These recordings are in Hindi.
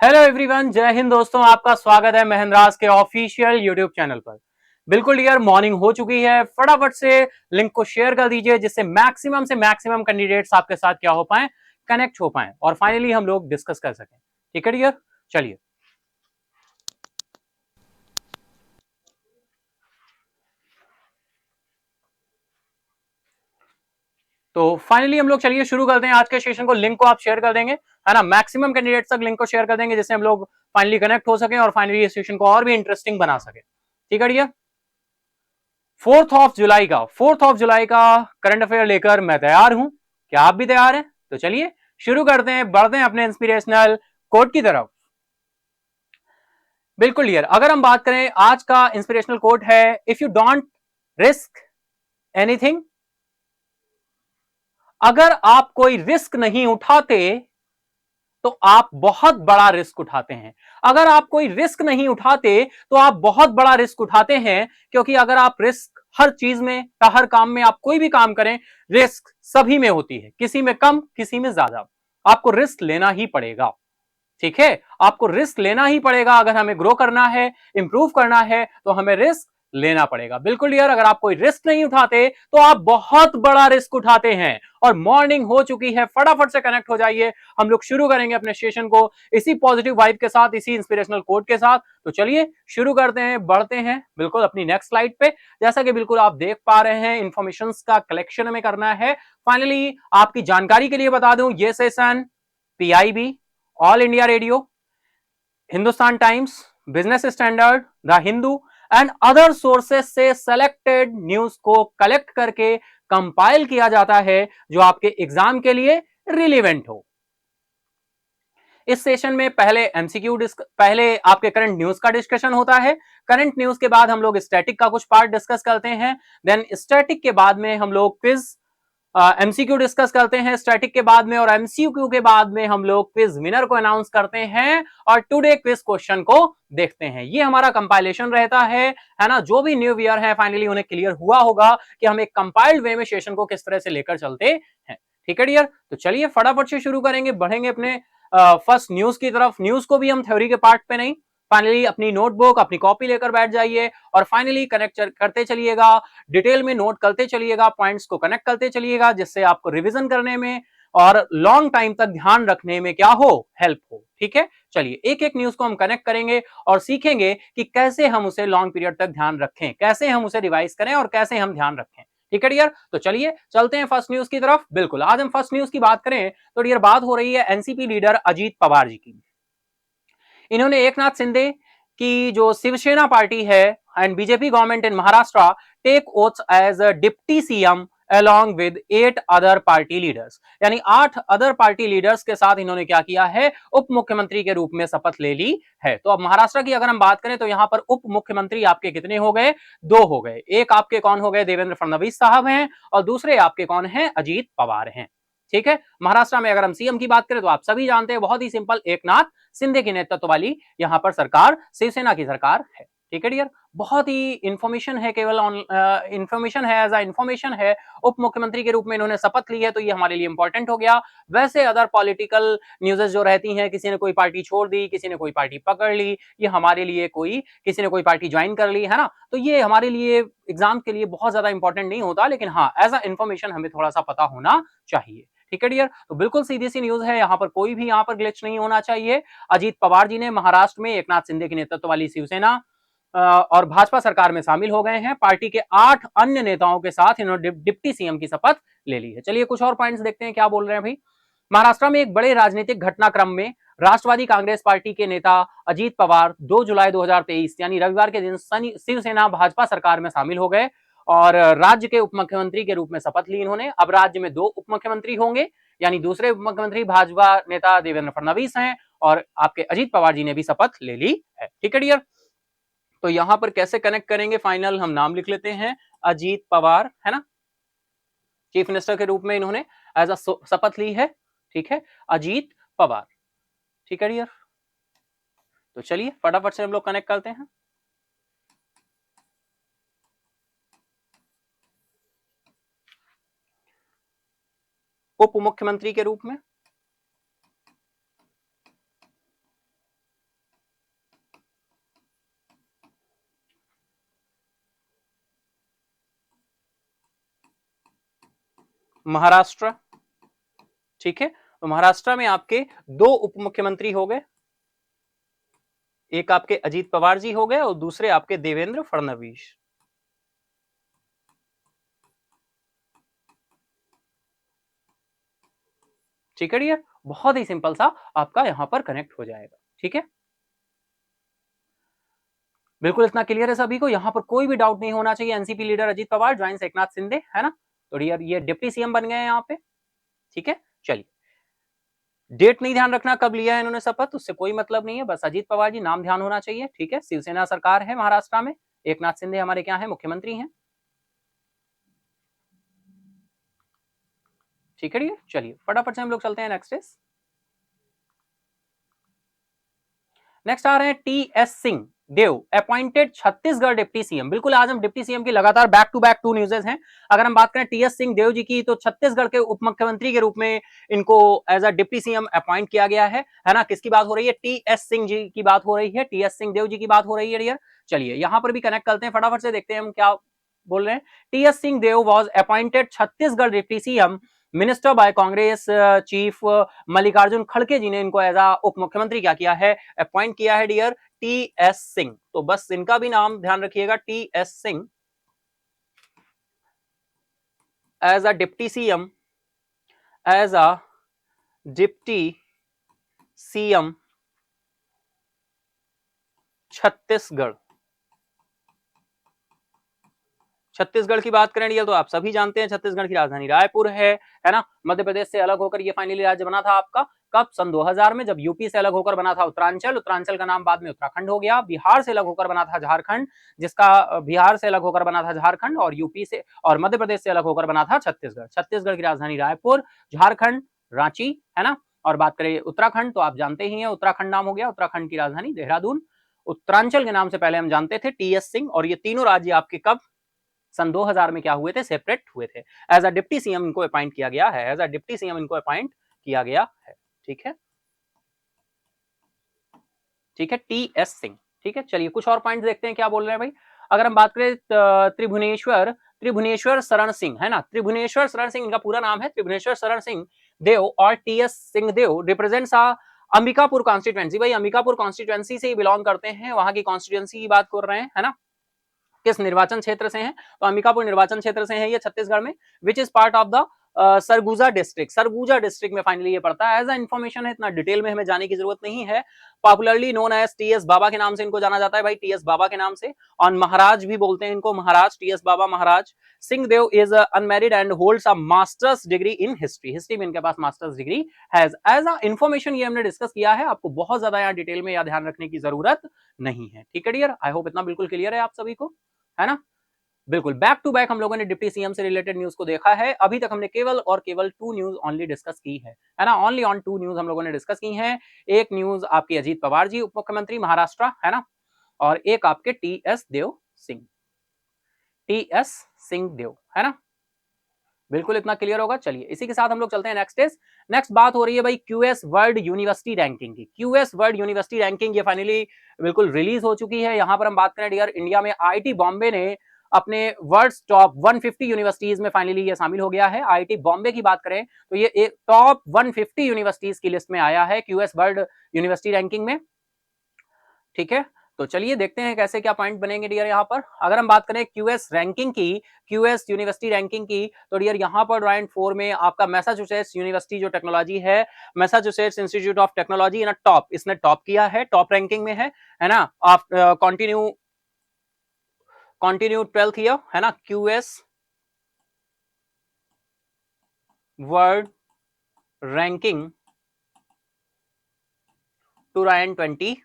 हेलो एवरीवन, जय हिंद दोस्तों। आपका स्वागत है महेंद्रास के ऑफिशियल यूट्यूब चैनल पर। बिल्कुल यार, मॉर्निंग हो चुकी है। फटाफट से लिंक को शेयर कर दीजिए जिससे मैक्सिमम से मैक्सिमम कैंडिडेट्स आपके साथ क्या हो पाए, कनेक्ट हो पाए और फाइनली हम लोग डिस्कस कर सकें। ठीक है डियर, चलिए। तो फाइनली हम लोग चलिए शुरू करते हैं आज के सेशन को। लिंक को आप शेयर कर देंगे, है ना। मैक्सिमम कैंडिडेट्स तक लिंक को शेयर कर देंगे जिससे हम लोग फाइनली कनेक्ट हो सके और फाइनली इस सेशन को और भी इंटरेस्टिंग बना सके। ठीक है डियर। 4 जुलाई का करंट अफेयर लेकर मैं तैयार हूं। क्या आप भी तैयार हैं? तो चलिए शुरू करते हैं, बढ़ते हैं अपने इंस्पिरेशनल कोट की तरफ। बिल्कुल डियर, अगर हम बात करें आज का इंस्पिरेशनल कोट है, if you don't risk anything. अगर आप कोई रिस्क नहीं उठाते तो आप बहुत बड़ा रिस्क उठाते हैं। अगर आप कोई रिस्क नहीं उठाते तो आप बहुत बड़ा रिस्क उठाते हैं, क्योंकि अगर आप रिस्क हर चीज में या हर काम में, आप कोई भी काम करें, रिस्क सभी में होती है, किसी में कम किसी में ज्यादा। आपको रिस्क लेना ही पड़ेगा। ठीक है, आपको रिस्क लेना ही पड़ेगा। अगर हमें ग्रो करना है, इंप्रूव करना है, तो हमें रिस्क लेना पड़ेगा। बिल्कुल यार, अगर आप कोई रिस्क नहीं उठाते तो आप बहुत बड़ा रिस्क उठाते हैं। और मॉर्निंग हो चुकी है, फटाफट से कनेक्ट हो जाइए। हम लोग शुरू करेंगे अपने सेशन को इसी पॉजिटिव वाइब के साथ, इसी इंस्पिरेशनल कोट के साथ। तो चलिए शुरू करते हैं, बढ़ते हैं बिल्कुल अपनी नेक्स्ट स्लाइड पे। जैसा कि बिल्कुल आप देख पा रहे हैं, इंफॉर्मेशन का कलेक्शन हमें करना है। फाइनली आपकी जानकारी के लिए बता दूं, ये session PIB, all India radio, Hindustan times, business standard, the Hindu and other sources से सेलेक्टेड न्यूज को कलेक्ट करके कंपाइल किया जाता है जो आपके एग्जाम के लिए रिलेवेंट हो। इस सेशन में पहले आपके करंट न्यूज का डिस्कशन होता है। करंट न्यूज के बाद हम लोग स्टैटिक का कुछ पार्ट डिस्कस करते हैं। देन स्टैटिक के बाद में हम लोग क्विज एमसीक्यू डिस्कस करते हैं स्टैटिक के बाद में, और एमसीक्यू के बाद में हम लोग क्विज विनर को अनाउंस करते हैं और टुडे क्विज क्वेश्चन को देखते हैं। ये हमारा कंपाइलेशन रहता है ना। जो भी न्यू ईयर है फाइनली उन्हें क्लियर हुआ होगा कि हम एक कंपाइल्ड वे में सेशन को किस तरह से लेकर चलते हैं। ठीक है डियर, तो चलिए फटाफट से शुरू करेंगे, बढ़ेंगे अपने फर्स्ट न्यूज की तरफ। न्यूज को भी हम थ्योरी के पार्ट पे नहीं, फाइनली अपनी नोटबुक अपनी कॉपी लेकर बैठ जाइए और फाइनली कनेक्ट करते चलिएगा, डिटेल में नोट करते चलिएगा, पॉइंट्स को कनेक्ट करते चलिएगा, जिससे आपको रिवीजन करने में और लॉन्ग टाइम तक ध्यान रखने में क्या हो, हेल्प हो। ठीक है, चलिए एक एक न्यूज को हम कनेक्ट करेंगे और सीखेंगे कि कैसे हम उसे लॉन्ग पीरियड तक ध्यान रखें, कैसे हम उसे रिवाइज करें और कैसे हम ध्यान रखें। ठीक है डियर, तो चलिए चलते हैं फर्स्ट न्यूज की तरफ। बिल्कुल, आज हम फर्स्ट न्यूज की बात करें तो डियर बात हो रही है एनसीपी लीडर अजीत पवार जी की। इन्होंने एकनाथ शिंदे की जो शिवसेना पार्टी है and BJP government in Maharashtra take oaths as a deputy CM along with 8 other party leaders, यानी 8 अदर पार्टी लीडर्स के साथ इन्होंने क्या किया है, उप मुख्यमंत्री के रूप में शपथ ले ली है। तो अब महाराष्ट्र की अगर हम बात करें तो यहां पर उप मुख्यमंत्री आपके कितने हो गए, 2 हो गए। एक आपके कौन हो गए, देवेंद्र फडणवीस साहब हैं, और दूसरे आपके कौन हैं, अजीत पवार हैं। ठीक है, महाराष्ट्र में अगर हम सीएम की बात करें तो आप सभी जानते हैं, बहुत ही सिंपल, एकनाथ शिंदे के नेतृत्व वाली यहां पर सरकार शिवसेना की सरकार है। ठीक है डियर, बहुत ही इंफॉर्मेशन है, केवल इंफॉर्मेशन है, एज अ इंफॉर्मेशन है। उप मुख्यमंत्री के रूप में इन्होंने शपथ ली है तो ये हमारे लिए इंपॉर्टेंट हो गया। वैसे अदर पॉलिटिकल न्यूज़ेस जो रहती हैं, किसी ने कोई पार्टी छोड़ दी, किसी ने कोई पार्टी पकड़ ली, ये हमारे लिए कोई, किसी ने कोई पार्टी ज्वाइन कर ली, है ना, तो ये हमारे लिए एग्जाम के लिए बहुत ज्यादा इंपॉर्टेंट नहीं होता, लेकिन हाँ एज अ इंफॉर्मेशन हमें थोड़ा सा पता होना चाहिए। ठीक है डियर, तो बिल्कुल सीधी सी न्यूज है, यहां पर कोई भी यहां पर ग्लिच नहीं होना चाहिए। अजीत पवार जी ने महाराष्ट्र में एकनाथ शिंदे के नेतृत्व वाली शिवसेना और भाजपा सरकार में शामिल हो गए हैं। पार्टी के 8 अन्य नेताओं के साथ इन्होंने डिप्टी सीएम की शपथ ले ली है। चलिए कुछ और पॉइंट्स देखते हैं क्या बोल रहे हैं भाई। महाराष्ट्र में एक बड़े राजनीतिक घटनाक्रम में राष्ट्रवादी कांग्रेस पार्टी के नेता अजीत पवार 2 जुलाई 2023 यानी रविवार के दिन शिवसेना भाजपा सरकार में शामिल हो गए और राज्य के उप मुख्यमंत्री के रूप में शपथ ली इन्होंने। अब राज्य में 2 उप मुख्यमंत्री होंगे, यानी दूसरे उप मुख्यमंत्री भाजपा नेता देवेंद्र फडणवीस हैं और आपके अजीत पवार जी ने भी शपथ ले ली है। ठीक है डियर, तो यहां पर कैसे कनेक्ट करेंगे, फाइनल हम नाम लिख लेते हैं, अजीत पवार, है ना, चीफ मिनिस्टर के रूप में इन्होंने एज अ शपथ ली है। ठीक है, अजीत पवार। ठीक है डियर, तो चलिए फटाफट से हम लोग कनेक्ट करते हैं। उप मुख्यमंत्री के रूप में महाराष्ट्र, ठीक है। तो महाराष्ट्र में आपके 2 उप मुख्यमंत्री हो गए, एक आपके अजीत पवार जी हो गए और दूसरे आपके देवेंद्र फडणवीस। ठीक है डियर, बहुत ही सिंपल सा आपका यहां पर कनेक्ट हो जाएगा, ठीक है। बिल्कुल इतना क्लियर है सभी को, यहां पर कोई भी डाउट नहीं होना चाहिए। NCP leader Ajit Pawar joins Eknath Shinde, है ना। तो डियर ये डिप्टी सीएम बन गए हैं यहाँ पे, ठीक है। चलिए, डेट नहीं ध्यान रखना कब लिया है इन्होंने शपथ, उससे कोई मतलब नहीं है, बस अजीत पवार जी नाम ध्यान होना चाहिए, ठीक है। शिवसेना सरकार है महाराष्ट्र में, एकनाथ शिंदे हमारे क्या है, मुख्यमंत्री हैं, ठीक है डियर। चलिए फटाफट से हम लोग चलते हैं नेक्स्ट इज, नेक्स्ट आ रहे हैं टी एस सिंह देव अपॉइंटेड छत्तीसगढ़ डिप्टी सीएम। बिल्कुल आज हम डिप्टी सीएम की लगातार बैक टू बैक 2 न्यूज़ेस हैं। अगर हम बात करें टी एस सिंह देव जी की, तो छत्तीसगढ़ के उप मुख्यमंत्री के रूप में इनको as a deputy CM appoint किया गया है ना। किसकी बात हो रही है, टी एस सिंह जी की बात हो रही है, टी एस सिंह देव जी की बात हो रही है डियर। चलिए यहां पर भी कनेक्ट करते हैं, फटाफट से देखते हैं हम क्या बोल रहे हैं। T S Singh Deo was appointed Chhattisgarh deputy CM minister by Congress chief Mallikarjun खड़गे जी ने इनको एज अ उप मुख्यमंत्री क्या किया है, अपॉइंट किया है डियर, टी एस सिंह। तो बस इनका भी नाम ध्यान रखिएगा, T S Singh as a deputy CM, as a deputy CM Chhattisgarh. Chhattisgarh की बात करें तो आप सभी जानते हैं छत्तीसगढ़ की राजधानी रायपुर है ना। मध्य प्रदेश से अलग होकर ये फाइनली राज्य बना था आपका, कब, सन 2000 में, जब यूपी से अलग होकर बना था उत्तरांचल, उत्तरांचल का नाम बाद में उत्तराखंड हो गया। बिहार से अलग होकर बना था झारखंड, जिसका बिहार से अलग होकर बना था झारखंड, और यूपी से और मध्य प्रदेश से अलग होकर बना था छत्तीसगढ़। छत्तीसगढ़ की राजधानी रायपुर, झारखंड रांची, है ना। और बात करें उत्तराखंड तो आप जानते ही हैं उत्तराखंड नाम हो गया, उत्तराखंड की राजधानी देहरादून। उत्तरांचल के नाम से पहले हम जानते थे टी एस सिंह, और ये तीनों राज्य आपके कब, सन 2000 में क्या हुए थे, सेपरेट हुए थे। एज अ डिप्टी सीएम इनको अपॉइंट किया गया है, एज अ डिप्टी सीएम इनको अपॉइंट किया गया है, ठीक है, ठीक है, टी एस सिंह, ठीक है। चलिए कुछ और पॉइंट देखते हैं क्या बोल रहे हैं भाई। अगर हम बात करें त्रिभुवनेश्वर त्रिभुवनेश्वर शरण सिंह, है ना, त्रिभुवनेश्वर शरण सिंह इनका पूरा नाम है, त्रिभुवनेश्वर शरण सिंह देव और टी एस सिंह देव रिप्रेजेंट्स अंबिकापुर कॉन्स्टिट्यूएंसी। भाई अंबिकापुर कॉन्स्टिट्यूएंसी से ही बिलोंग करते हैं, वहां की कॉन्स्टिट्यूएंसी की बात कर रहे हैं, है ना। किस निर्वाचन क्षेत्र से हैं, तो अंबिकापुर निर्वाचन क्षेत्र से है ये छत्तीसगढ़ में, which is part of the Surguja district. Surguja district में फाइनली ये पड़ता है। एज अ इन्फॉर्मेशन है, इतना डिटेल में हमें जाने की जरूरत नहीं है। Popularly known as T S Baba के नाम से इनको जाना जाता है भाई, टी एस बाबा के नाम से, और महाराज भी बोलते हैं इनको, Maharaj, T S Baba Maharaj. Singh Deo is unmarried and holds a master's degree in history, history में इनके पास मास्टर्स डिग्री है। एज अ इन्फॉर्मेशन ये हमने डिस्कस किया है, आपको बहुत ज्यादा यहाँ डिटेल में या ध्यान रखने की जरूरत नहीं है, ठीक है डियर। आई होप इतना बिल्कुल क्लियर है आप सभी को, है ना। बिल्कुल बैक टू बैक हम लोगों ने डिप्टी सीएम से रिलेटेड न्यूज को देखा है। अभी तक हमने केवल और केवल 2 न्यूज ओनली डिस्कस की है ना, ओनली ऑन 2 न्यूज हम लोगों ने डिस्कस की हैं। एक न्यूज आपकी अजीत पवार जी उप मुख्यमंत्री महाराष्ट्र, है ना, और एक आपके T S Dev Singh, T S Singh देव, है ना। बिल्कुल इतना क्लियर होगा। चलिए इसी के साथ हम लोग चलते हैं नेक्स्ट इज, नेक्स्ट बात हो रही है भाई क्यूएस वर्ल्ड यूनिवर्सिटी रैंकिंग की। क्यूएस वर्ल्ड यूनिवर्सिटी रैंकिंग ये फाइनली बिल्कुल रिलीज हो चुकी है। यहां पर हम बात करें डियर, इंडिया में आईआईटी बॉम्बे ने अपने वर्ल्ड टॉप 150 यूनिवर्सिटीज में फाइनली ये शामिल हो गया है। आईआईटी बॉम्बे की बात करें तो ये एक टॉप 150 यूनिवर्सिटीज की लिस्ट में आया है क्यूएस वर्ल्ड यूनिवर्सिटी रैंकिंग में, ठीक है। तो चलिए देखते हैं कैसे क्या पॉइंट बनेंगे डियर। यहाँ पर अगर हम बात करें क्यूएस रैंकिंग की, क्यूएस यूनिवर्सिटी रैंकिंग की, तो डियर यहाँ पर रैंक 4 में आपका मैसाचुसेट्स यूनिवर्सिटी जो टेक्नोलॉजी है, Massachusetts institute of technology in top, इसने टॉप किया है, टॉप रैंकिंग में है ना। आप कंटिन्यू 12th ईयर, है ना, क्यूएस वर्ल्ड रैंकिंग 2024।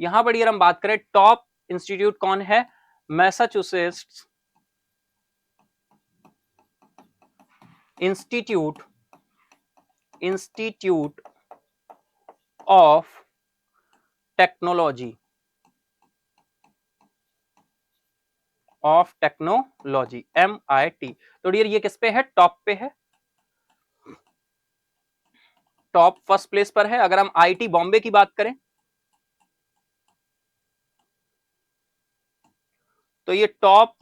यहां पर डियर हम बात करें टॉप इंस्टीट्यूट कौन है, Massachusetts institute of technology, MIT। तो डियर ये किस पे है, टॉप पे है, टॉप फर्स्ट प्लेस पर है। अगर हम आईटी बॉम्बे की बात करें तो ये टॉप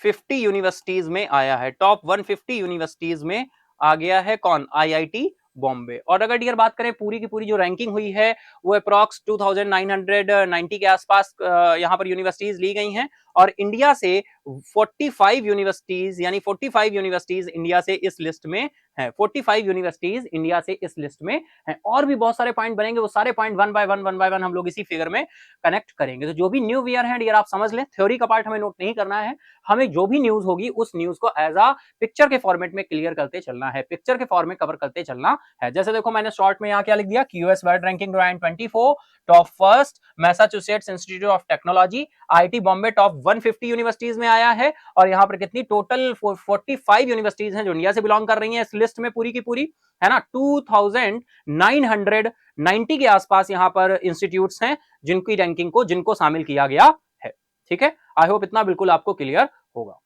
150 यूनिवर्सिटीज में आया है, टॉप 150 यूनिवर्सिटीज में आ गया है कौन? आईआईटी बॉम्बे। और अगर डियर बात करें पूरी की पूरी जो रैंकिंग हुई है वो अप्रॉक्स 2990 के आसपास यहां पर यूनिवर्सिटीज ली गई हैं, और इंडिया से 45 यूनिवर्सिटीज, यानी 45 यूनिवर्सिटीज इंडिया से इस लिस्ट में है, 45 यूनिवर्सिटीज इंडिया से इस लिस्ट में है। और भी बहुत सारे पॉइंट बनेंगे, वो सारे पॉइंट वन बाय वन हम लोग इसी फिगर में कनेक्ट करेंगे। तो जो भी न्यू ईयर है डियर आप समझ लें, थ्योरी का पार्ट हमें नोट नहीं करना है, हमें जो भी न्यूज होगी उस न्यूज को एज अ पिक्चर के फॉर्मेट में क्लियर करते चलना है, पिक्चर के फॉर्मेट कवर करते चलना है। जैसे देखो मैंने शॉर्ट में यहाँ क्या लिख दिया, QS world ranking 2024 top first Massachusetts institute of technology, IIT Bombay top 150 universities में आया है। और यहाँ पर कितनी टोटल 45 यूनिवर्सिटीज हैं जो इंडिया से बिलोंग कर रही हैं इस लिस्ट में पूरी की पूरी, है ना। 2990 के आसपास यहाँ पर इंस्टीट्यूट्स हैं जिनकी रैंकिंग को, जिनको शामिल किया गया है। ठीक है, आई होप इतना बिल्कुल आपको क्लियर होगा।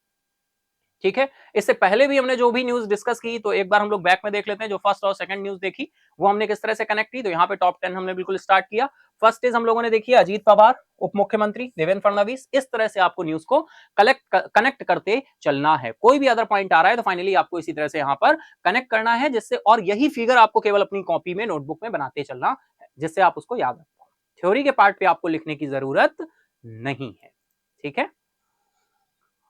ठीक है, इससे पहले भी हमने जो भी न्यूज डिस्कस की तो एक बार हम लोग बैक में देख लेते हैं, जो फर्स्ट और सेकंड न्यूज देखी वो हमने किस तरह से कनेक्ट की। तो यहाँ पे टॉप 10 हमने बिल्कुल स्टार्ट किया। फर्स्ट इज हम लोगों ने देखी अजीत पवार, उप मुख्यमंत्री देवेंद्र फडणवीस। इस तरह से आपको न्यूज को कनेक्ट करते चलना है। कोई भी अदर पॉइंट आ रहा है तो फाइनली आपको इसी तरह से यहाँ पर कनेक्ट करना है, जिससे, और यही फिगर आपको केवल अपनी कॉपी में, नोटबुक में बनाते चलना है, जिससे आप उसको याद रखो। थ्योरी के पार्ट पे आपको लिखने की जरूरत नहीं है। ठीक है,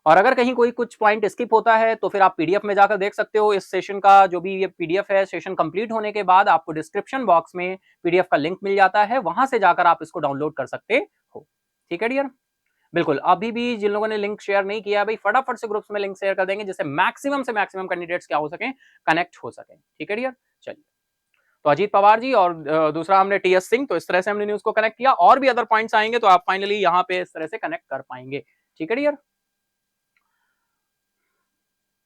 और अगर कहीं कोई कुछ पॉइंट स्किप होता है तो फिर आप पीडीएफ में जाकर देख सकते हो। इस सेशन का जो भी ये पीडीएफ है, सेशन कंप्लीट होने के बाद आपको डिस्क्रिप्शन बॉक्स में पीडीएफ का लिंक मिल जाता है, वहां से जाकर आप इसको डाउनलोड कर सकते हो। ठीक है डियर, बिल्कुल। अभी भी जिन लोगों ने लिंक शेयर नहीं किया भाई, फटाफट से ग्रुप्स में लिंक शेयर कर देंगे, जिससे मैक्सिमम से मैक्सिमम कैंडिडेट्स क्या हो सके, कनेक्ट हो सके। ठीक है डियर, चलिए। तो अजीत पवार जी और दूसरा हमने टीएस सिंह, तो इस तरह से हमने न्यूज को कनेक्ट किया। और भी अदर पॉइंट्स आएंगे तो आप फाइनली यहाँ पे इस तरह से कनेक्ट कर पाएंगे। ठीक है डियर,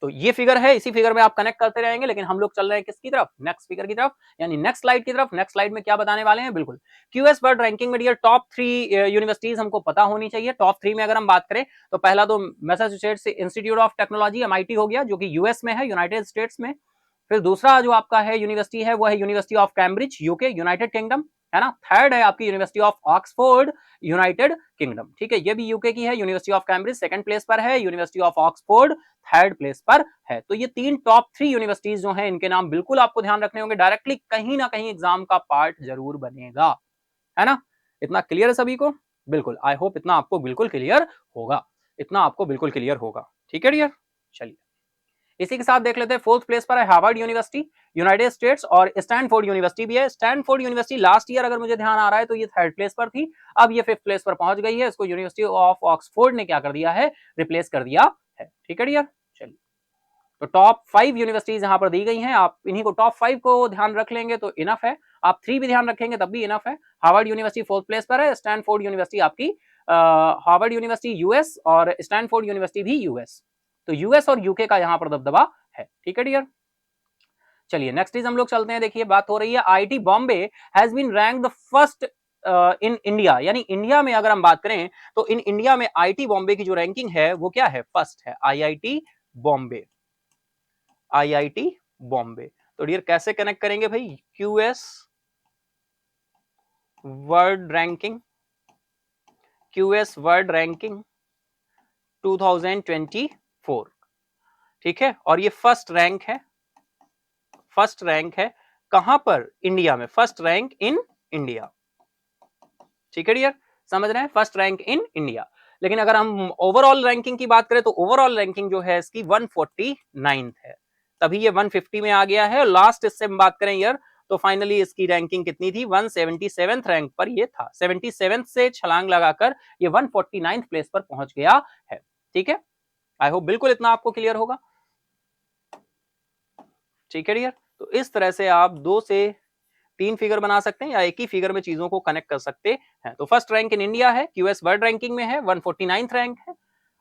तो ये फिगर है, इसी फिगर में आप कनेक्ट करते रहेंगे, लेकिन हम लोग चल रहे हैं किसकी तरफ, नेक्स्ट फिगर की तरफ, यानी नेक्स्ट स्लाइड की तरफ। नेक्स्ट स्लाइड में क्या बताने वाले हैं, बिल्कुल क्यूएस वर्ल्ड रैंकिंग में डियर टॉप 3 यूनिवर्सिटीज हमको पता होनी चाहिए। टॉप 3 में अगर हम बात करें तो पहला तो Massachusetts institute of technology MIT हो गया, जो कि यूएस में है, यूनाइटेड स्टेट्स में। फिर दूसरा जो आपका है यूनिवर्सिटी है वो है university of Cambridge, UK, United kingdom, है ना। थर्ड है आपकी university of Oxford, United kingdom. ठीक है, ये भी यूके की है। University of Cambridge second place पर है, university of Oxford third place पर है। तो ये तीन टॉप 3 यूनिवर्सिटीज जो हैं, इनके नाम बिल्कुल आपको ध्यान रखने होंगे, डायरेक्टली कहीं ना कहीं एग्जाम का पार्ट जरूर बनेगा, है ना। इतना क्लियर है सभी को, बिल्कुल। आई होप इतना आपको बिल्कुल क्लियर होगा, इतना आपको बिल्कुल क्लियर होगा। ठीक है डियर, चलिए इसी के साथ देख लेते हैं। फोर्थ प्लेस पर है हार्वर्ड यूनिवर्सिटी, यूनाइटेड स्टेट्स, और स्टैनफोर्ड यूनिवर्सिटी भी है। स्टैनफोर्ड यूनिवर्सिटी लास्ट ईयर अगर मुझे ध्यान आ रहा है तो ये थर्ड प्लेस पर थी, अब ये फिफ्थ प्लेस पर पहुंच गई है। इसको यूनिवर्सिटी ऑफ ऑक्सफोर्ड ने क्या कर दिया है, रिप्लेस कर दिया है। ठीक है डियर, चलिए। तो टॉप 5 यूनिवर्सिटीज यहां पर दी गई हैं, आप इन्हीं को टॉप 5 को ध्यान रख लेंगे तो इनफ है। आप 3 भी ध्यान रखेंगे तब भी इनफ है। हार्वर्ड यूनिवर्सिटी फोर्थ प्लेस पर है, स्टैनफोर्ड यूनिवर्सिटी आपकी, हार्वर्ड यूनिवर्सिटी यूएस और स्टैनफोर्ड यूनिवर्सिटी भी यूएस। तो यूएस और यूके का यहां पर दबदबा है। ठीक है डियर, चलिए नेक्स्ट इज हम लोग चलते हैं। देखिए बात हो रही है IIT Bombay has been ranked the first in India, यानी इंडिया में अगर हम बात करें तो इन इंडिया में आईआईटी बॉम्बे की जो रैंकिंग है वो क्या है, फर्स्ट है। IIT Bombay, IIT Bombay. तो डियर कैसे कनेक्ट करेंगे भाई, QS world ranking, QS world ranking 2024, ठीक है। और ये फर्स्ट रैंक है, फर्स्ट रैंक है कहां पर, इंडिया में, फर्स्ट रैंक इन इंडिया। ठीक है डियर, समझ रहे हैं, फर्स्ट रैंक इन इंडिया। लेकिन अगर हम ओवरऑल रैंकिंग की बात करें तो ओवरऑल रैंकिंग जो है इसकी 149 है, तभी ये 150 में आ गया है। लास्ट इससे हम बात करें ईयर तो फाइनली इसकी रैंकिंग कितनी थी, 177th रैंक पर ये था। 77th से छलांग लगाकर ये 149th प्लेस पर पहुंच गया है। ठीक है, आई होप बिल्कुल इतना आपको क्लियर होगा। ठीक है डियर, तो इस तरह से आप 2 से 3 फिगर बना सकते हैं या एक ही फिगर में चीजों को कनेक्ट कर सकते हैं। तो फर्स्ट रैंक इन इंडिया है, क्यूएस वर्ल्ड रैंकिंग में है, 149th रैंक है।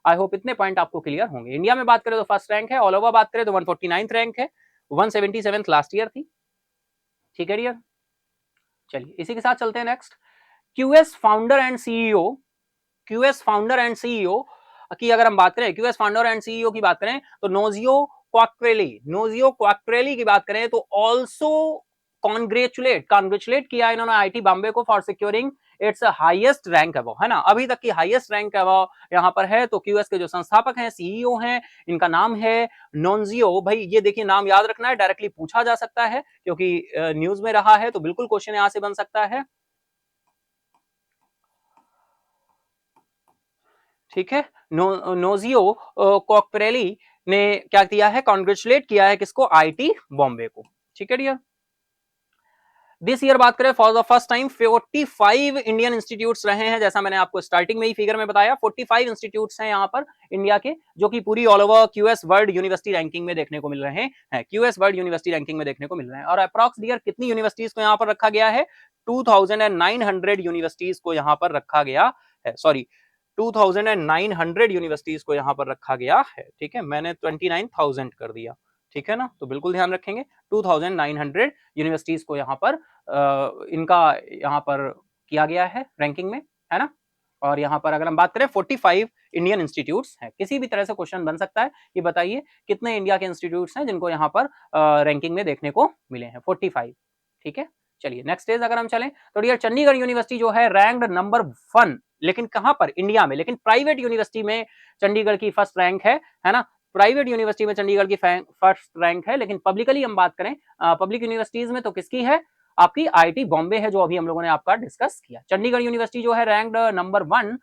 आई होप इतने पॉइंट आपको क्लियर होंगे। इंडिया में बात करें तो फर्स्ट रैंक है, ऑल ओवर बात करें तो 149th रैंक है, 177th लास्ट ईयर थी। ठीक है डियर, चलिए इसी के साथ चलते हैं next. QS founder and CEO, QS founder and CEO की अगर हम बात करें, क्यूएस फाउंडर एंड सीईओ की बात करें तो नोजियो क्वाक्ट्रेली, नोजियो क्वाक्ट्रेली की बात करें तो ऑल्सो कॉन्ग्रेचुलेट किया इन्होंने आईआईटी बॉम्बे को for securing it's highest rank above, है ना, अभी तक की हाईएस्ट रैंक अबव यहाँ पर है। तो क्यूएस के जो संस्थापक हैं, सीईओ हैं, इनका नाम है नोन्जियो। भाई ये देखिए नाम याद रखना है, डायरेक्टली पूछा जा सकता है क्योंकि न्यूज में रहा है, तो बिल्कुल क्वेश्चन यहां से बन सकता है। ठीक है, नोजियो कॉकप्रेली ने क्या किया है, कॉन्ग्रेचुलेट किया है किसको, आईटी बॉम्बे को। ठीक है डियर, दिस ईयर बात करें for the first time 45 Indian institutes रहे हैं, जैसा मैंने आपको स्टार्टिंग में ही फिगर में बताया 45 इंस्टीट्यूट्स हैं यहाँ पर इंडिया के, जो कि पूरी all over QS world university ranking में देखने को मिल रहे हैं, क्यूएस वर्ल्ड यूनिवर्सिटी रैंकिंग में देखने को मिल रहे हैं। और अप्रॉक्स डियर कितनी यूनिवर्सिटीज को यहाँ पर रखा गया है, 2900 यूनिवर्सिटीज को यहाँ पर रखा गया है, सॉरी 2900 यूनिवर्सिटीज को यहाँ पर रखा गया है। ठीक है, मैंने 29,000 कर दिया, ठीक है ना, तो बिल्कुल ध्यान रखेंगे 2900 यूनिवर्सिटीज को यहाँ पर इनका यहाँ पर किया गया है रैंकिंग में, है ना। और यहाँ पर अगर हम बात करें 45 इंडियन इंस्टीट्यूट्स हैं, किसी भी तरह से क्वेश्चन बन सकता है कि बताइए कितने इंडिया के इंस्टीट्यूट्स हैं जिनको यहाँ पर रैंकिंग में देखने को मिले हैं, 45। ठीक है, चलिए नेक्स्ट डेज अगर हम चलें तो डियर चंडीगढ़ यूनिवर्सिटी जो है रैंक्ड नंबर 1, लेकिन कहां पर, इंडिया में, लेकिन प्राइवेट यूनिवर्सिटी में चंडीगढ़ की फर्स्ट रैंक है ना, प्राइवेट यूनिवर्सिटी में चंडीगढ़ की फर्स्ट रैंक है। लेकिन पब्लिकली हम बात करें पब्लिक यूनिवर्सिटीज में तो किसकी है, आपकी आईटी बॉम्बे है, जो अभी हम लोगों ने आपका डिस्कस किया। चंडीगढ़ यूनिवर्सिटी जो है ranked number 1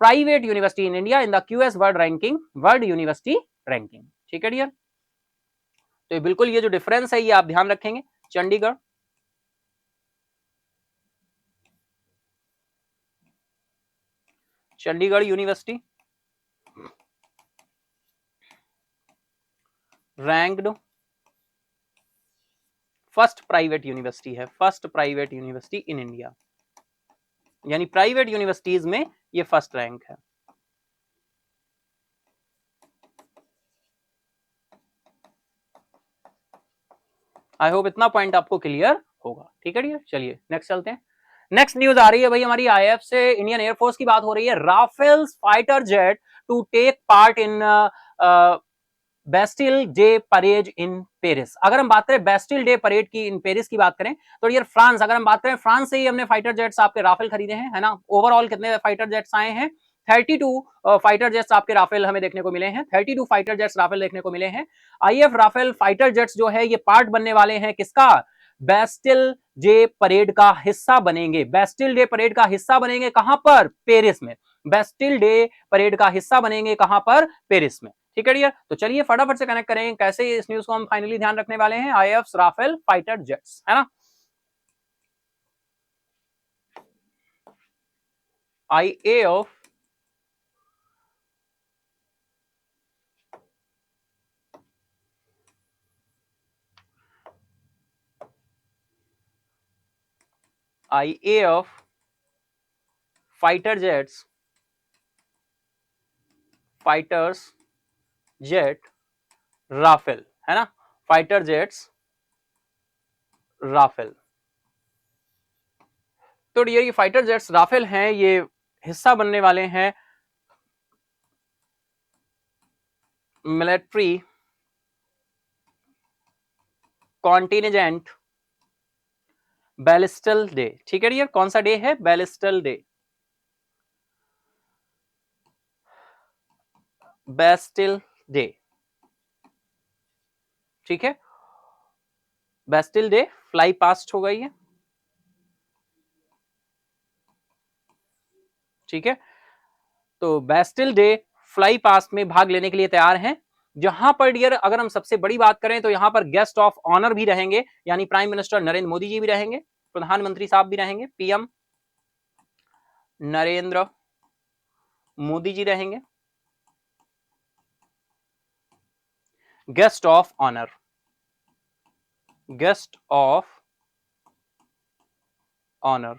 private university in India in the QS world ranking, world university ranking. ठीक है डियर, तो बिल्कुल ये जो डिफरेंस है ये आप ध्यान रखेंगे। Chandigarh Chandigarh University ranked first private university है, first private university in India, यानी प्राइवेट यूनिवर्सिटीज में ये फर्स्ट रैंक है। आई होप इतना पॉइंट आपको क्लियर होगा। ठीक है डियर, चलिए नेक्स्ट चलते हैं। नेक्स्ट न्यूज आ रही है भाई हमारी आईएफ से, इंडियन एयरफोर्स की बात हो रही है। Rafale fighter jet to take part in Bastille Day parade in Paris. अगर हम बात करें बेस्टिल डे परेड की इन पेरिस की बात करें तो यार फ्रांस, अगर हम बात करें फ्रांस से ही हमने फाइटर जेट्स आपके राफेल खरीदे हैं, है ना। ओवरऑल कितने फाइटर जेट्स आए हैं, 32 फाइटर जेट्स आपके राफेल हमें देखने को मिले हैं, 32 फाइटर जेट्स राफेल देखने को मिले हैं। आईएफ राफेल फाइटर जेट्स जो है ये पार्ट बनने वाले हैं किसका, बेस्टिल डे परेड का हिस्सा बनेंगे। बेस्टिल डे परेड का हिस्सा बनेंगे कहां पर, पेरिस में। बेस्टिल डे परेड का हिस्सा बनेंगे कहां पर, पेरिस में। ठीक है डियर, तो चलिए फटाफट से कनेक्ट करें कैसे इस न्यूज को हम फाइनली ध्यान रखने वाले हैं। आईएफ राफेल फाइटर जेट्स, है ना, IF IAF fighter jets, fighters jet Rafale, है ना, फाइटर जेट्स राफेल। तो ये फाइटर जेट्स राफेल हैं, ये हिस्सा बनने वाले हैं मिलिट्री कॉन्टिनेजेंट बैलिस्टल डे। ठीक है डियर, कौन सा डे है, बैलिस्टल डे, बेस्टिल डे। ठीक है, बेस्टिल डे फ्लाई पास्ट हो गई है। ठीक है, तो बेस्टिल डे फ्लाई पास्ट में भाग लेने के लिए तैयार हैं। जहां पर डियर अगर हम सबसे बड़ी बात करें तो यहां पर गेस्ट ऑफ ऑनर भी रहेंगे, यानी प्राइम मिनिस्टर नरेंद्र मोदी जी भी रहेंगे, प्रधानमंत्री साहब भी रहेंगे, पीएम नरेंद्र मोदी जी रहेंगे, guest of honour, guest of honour.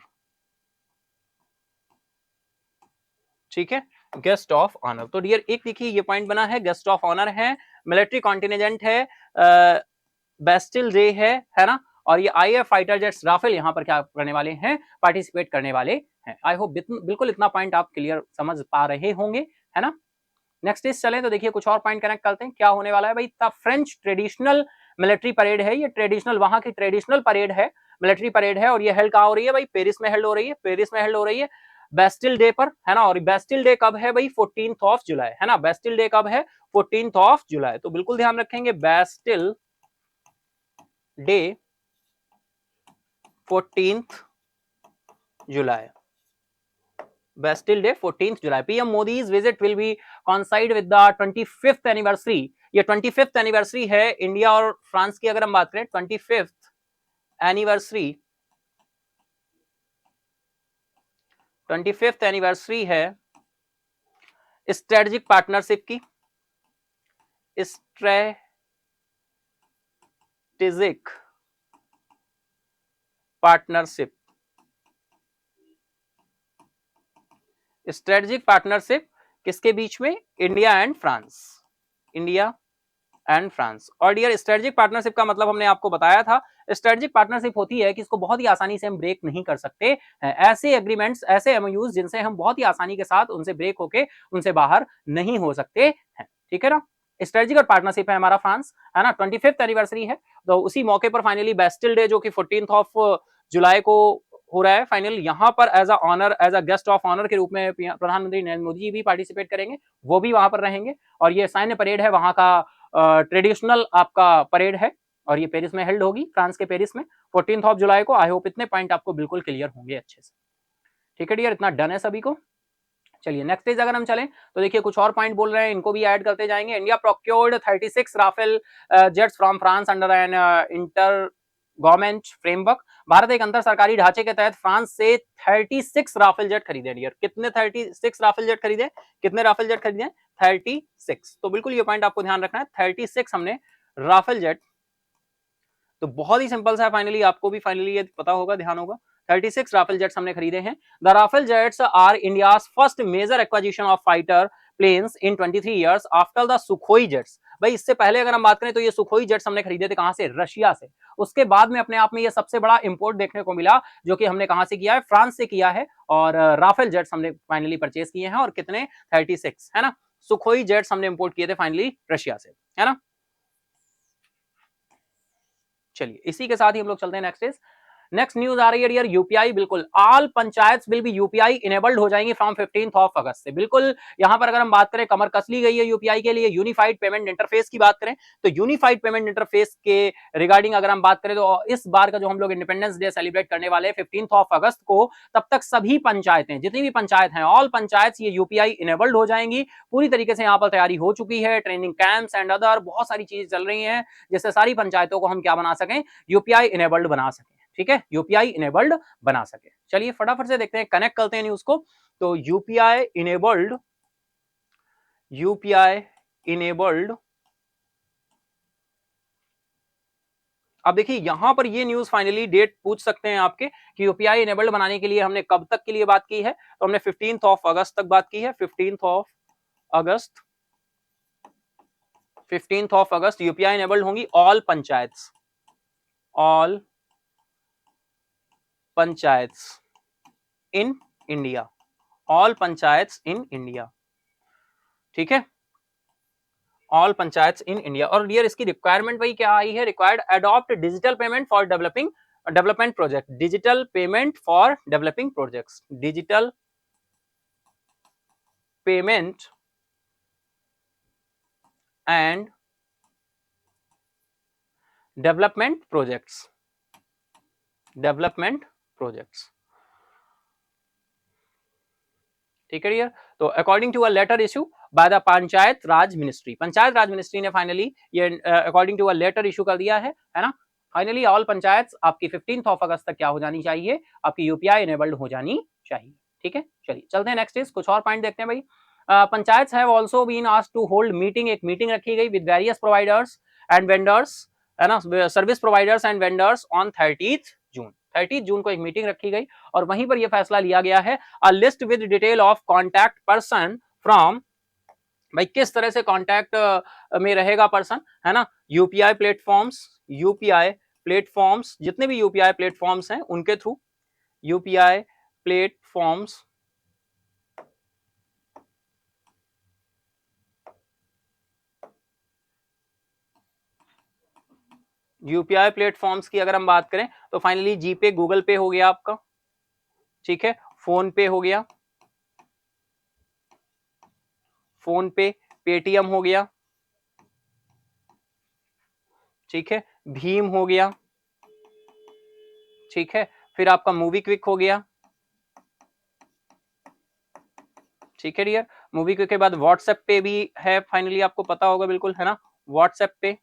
ठीक है, गेस्ट ऑफ ऑनर। तो डियर एक देखिए ये पॉइंट बना है, गेस्ट ऑफ ऑनर है, मिलिट्री कॉन्टिनेजेंट है, बेस्टिल डे है ना, और ये आईएएफ फाइटर जेट्स राफेल यहां पर क्या करने वाले हैं, पार्टिसिपेट करने वाले हैं। आई होप बिल्कुल इतना पॉइंट आप क्लियर समझ पा रहे होंगे, है ना। नेक्स्ट इस चलें तो देखिए कुछ और पॉइंट कनेक्ट करते हैं। क्या होने वाला है भाई, the French traditional military parade है, ये ट्रेडिशनल, वहां की ट्रेडिशनल परेड है, मिलिट्री परेड है और ये हेल्ड कहाँ हो रही है भाई, पेरिस में हेल्ड हो रही है, पेरिस में हेल्ड हो रही है बेस्टिल डे पर, है ना। और बेस्टिल डे कब है भाई, 14th ऑफ जुलाई, है ना। बेस्टिल डे कब है, 14th ऑफ जुलाई, तो बिल्कुल ध्यान रखेंगे Bastille day 14th July, Bastille Day 14th July. PM Modi's visit will be coincide with the 25th anniversary. ये 25th एनिवर्सरी है इंडिया और फ्रांस की, अगर हम बात करें 25th एनिवर्सरी, 25th एनिवर्सरी है स्ट्रेटेजिक पार्टनरशिप की, स्ट्रेटेजिक पार्टनरशिप, स्ट्रेटेजिक पार्टनरशिप किसके बीच में, India and France, India and France. और डियर स्ट्रेटेजिक पार्टनरशिप का मतलब हमने आपको बताया था, स्ट्रेटेजिक पार्टनरशिप होती है कि इसको बहुत ही आसानी से हम ब्रेक नहीं कर सकते, ऐसे एग्रीमेंट्स, ऐसे एमओयूज जिनसे हम बहुत ही आसानी के साथ उनसे ब्रेक होके उनसे बाहर नहीं हो सकते हैं, ठीक है ना। स्ट्रेटेजिक और पार्टनरशिप है हमारा फ्रांस, है ना। 25th एनिवर्सरी है, तो उसी मौके पर फाइनली बेस्टिल डे जो कि 14th ऑफ जुलाई को हो रहा है फाइनल, यहाँ पर as a honour, as a guest of honour के रूप में प्रधानमंत्री नरेंद्र मोदी जी भी पार्टिसिपेट करेंगे, वो भी वहां पर रहेंगे। और ये सैन्य परेड है वहां का, ट्रेडिशनल आपका परेड है, और ये पेरिस में हेल्ड होगी, फ्रांस के पेरिस में 14th ऑफ जुलाई को। आई होप इतने पॉइंट आपको बिल्कुल क्लियर होंगे अच्छे से, ठीक है डियर, इतना डन है सभी को। चलिए नेक्स्ट पेज अगर हम चलें तो देखिए कुछ और पॉइंट बोल रहे हैं, इनको भी ऐड करते जाएंगे। India procured 36 Rafale jets from France under an inter government framework. Bharat एक अंतर सरकारी ढांचे के तहत फ्रांस से 36 राफेल जेट खरीदे डियर। कितने 36 राफेल जेट खरीदे, कितने राफेल जेट खरीदे, 36। तो बिल्कुल ये पॉइंट आपको ध्यान रखना है, 36 हमने राफेल जेट, तो बहुत ही सिंपल सा है, फाइनली आपको भी फाइनली ये पता होगा, ध्यान होगा। 36 राफेल जेट्स हमने खरीदे हैं। The Rafale jets are India's first major acquisition of fighter planes in 23 years after the Sukhoi jets. भाई इससे पहले अगर हम बात करें तो ये सुखोई जेट्स हमने खरीदे थे कहां से, रशिया से। उसके बाद में अपने आप में ये सबसे बड़ा इंपोर्ट देखने को मिला, जो कि हमने कहां से किया है, फ्रांस से किया है। और राफेल जेट्स हमने फाइनली परचेज किए हैं, और कितने, 36, है ना। सुखोई जेट्स हमने इंपोर्ट किए थे फाइनली रशिया से, है ना। चलिए इसी के साथ ही हम लोग चलते हैं नेक्स्ट इज, नेक्स्ट न्यूज आ रही है डियर, यूपीआई बिल्कुल all panchayat will be UPI enabled हो जाएंगी फ्रॉम 15th ऑफ अगस्त से। बिल्कुल यहां पर अगर हम बात करें कमर कस ली गई है यूपीआई के लिए। यूनिफाइड पेमेंट इंटरफेस की बात करें तो यूनिफाइड पेमेंट इंटरफेस के रिगार्डिंग अगर हम बात करें तो इस बार का जो हम लोग इंडिपेंडेंस डे सेलिब्रेट करने वाले हैं 15th ऑफ अगस्त को, तब तक सभी पंचायतें, जितनी भी पंचायत हैं, ऑल पंचायत ये यूपीआई इनेबल्ड हो जाएंगी। पूरी तरीके से यहाँ पर तैयारी हो चुकी है, ट्रेनिंग कैंप्स एंड अदर बहुत सारी चीजें चल रही हैं, जिससे सारी पंचायतों को हम क्या बना सकें, यूपीआई इनेबल्ड बना सकें, ठीक है, यूपीआई इनेबल्ड बना सके। चलिए फटाफट से देखते हैं, कनेक्ट करते हैं न्यूज को। तो यूपीआई इनेबल्ड, यूपीआई इनेबल्ड, अब देखिए यहां पर ये न्यूज फाइनली डेट पूछ सकते हैं आपके कि यूपीआई इनेबल्ड बनाने के लिए हमने कब तक के लिए बात की है, तो हमने 15th ऑफ अगस्त तक बात की है, 15th of August, 15th of August UPI enabled होंगी all panchayat, all panchayat in India, all panchayat in India, ठीक है, ऑल पंचायत इन इंडिया। और डियर इसकी रिक्वायरमेंट भाई क्या आई है, required adopt digital payment for development project, digital payment for developing projects, digital payment and development projects, development projects, ठीक है डियर। तो according to a letter issue by the Panchayat Raj ministry, panchayat Raj ministry ने फाइनली ये according to a letter issue कर दिया है ना। फाइनली ऑल पंचायत आपकी 15th ऑफ अगस्त तक क्या हो जानी चाहिए, आपकी यूपीआई इनेबल्ड हो जानी चाहिए, ठीक है। चलिए चलते हैं नेक्स्ट इज, कुछ और पॉइंट देखते हैं भाई। Panchayat have also been asked to hold meeting, एक मीटिंग रखी गई with various providers and vendors, है ना, service providers and vendors on 30th June, 30 जून को एक मीटिंग रखी गई, और वहीं पर यह फैसला लिया गया है, a list with detail of contact person from, भाई किस तरह से कॉन्टैक्ट में रहेगा पर्सन, है ना, यूपीआई प्लेटफॉर्म्स, यूपीआई प्लेटफॉर्म्स, जितने भी यूपीआई प्लेटफॉर्म्स हैं उनके through, UPI platforms UPI platforms की अगर हम बात करें तो फाइनली जीपे, गूगल पे हो गया आपका, ठीक है, फोन पे हो गया, फोन पे, पेटीएम हो गया, ठीक है, भीम हो गया, ठीक है, फिर आपका मूवी क्विक हो गया, ठीक है डियर। मूवी क्विक के बाद व्हाट्सएप पे भी है, फाइनली आपको पता होगा बिल्कुल, है ना, व्हाट्सएप पे,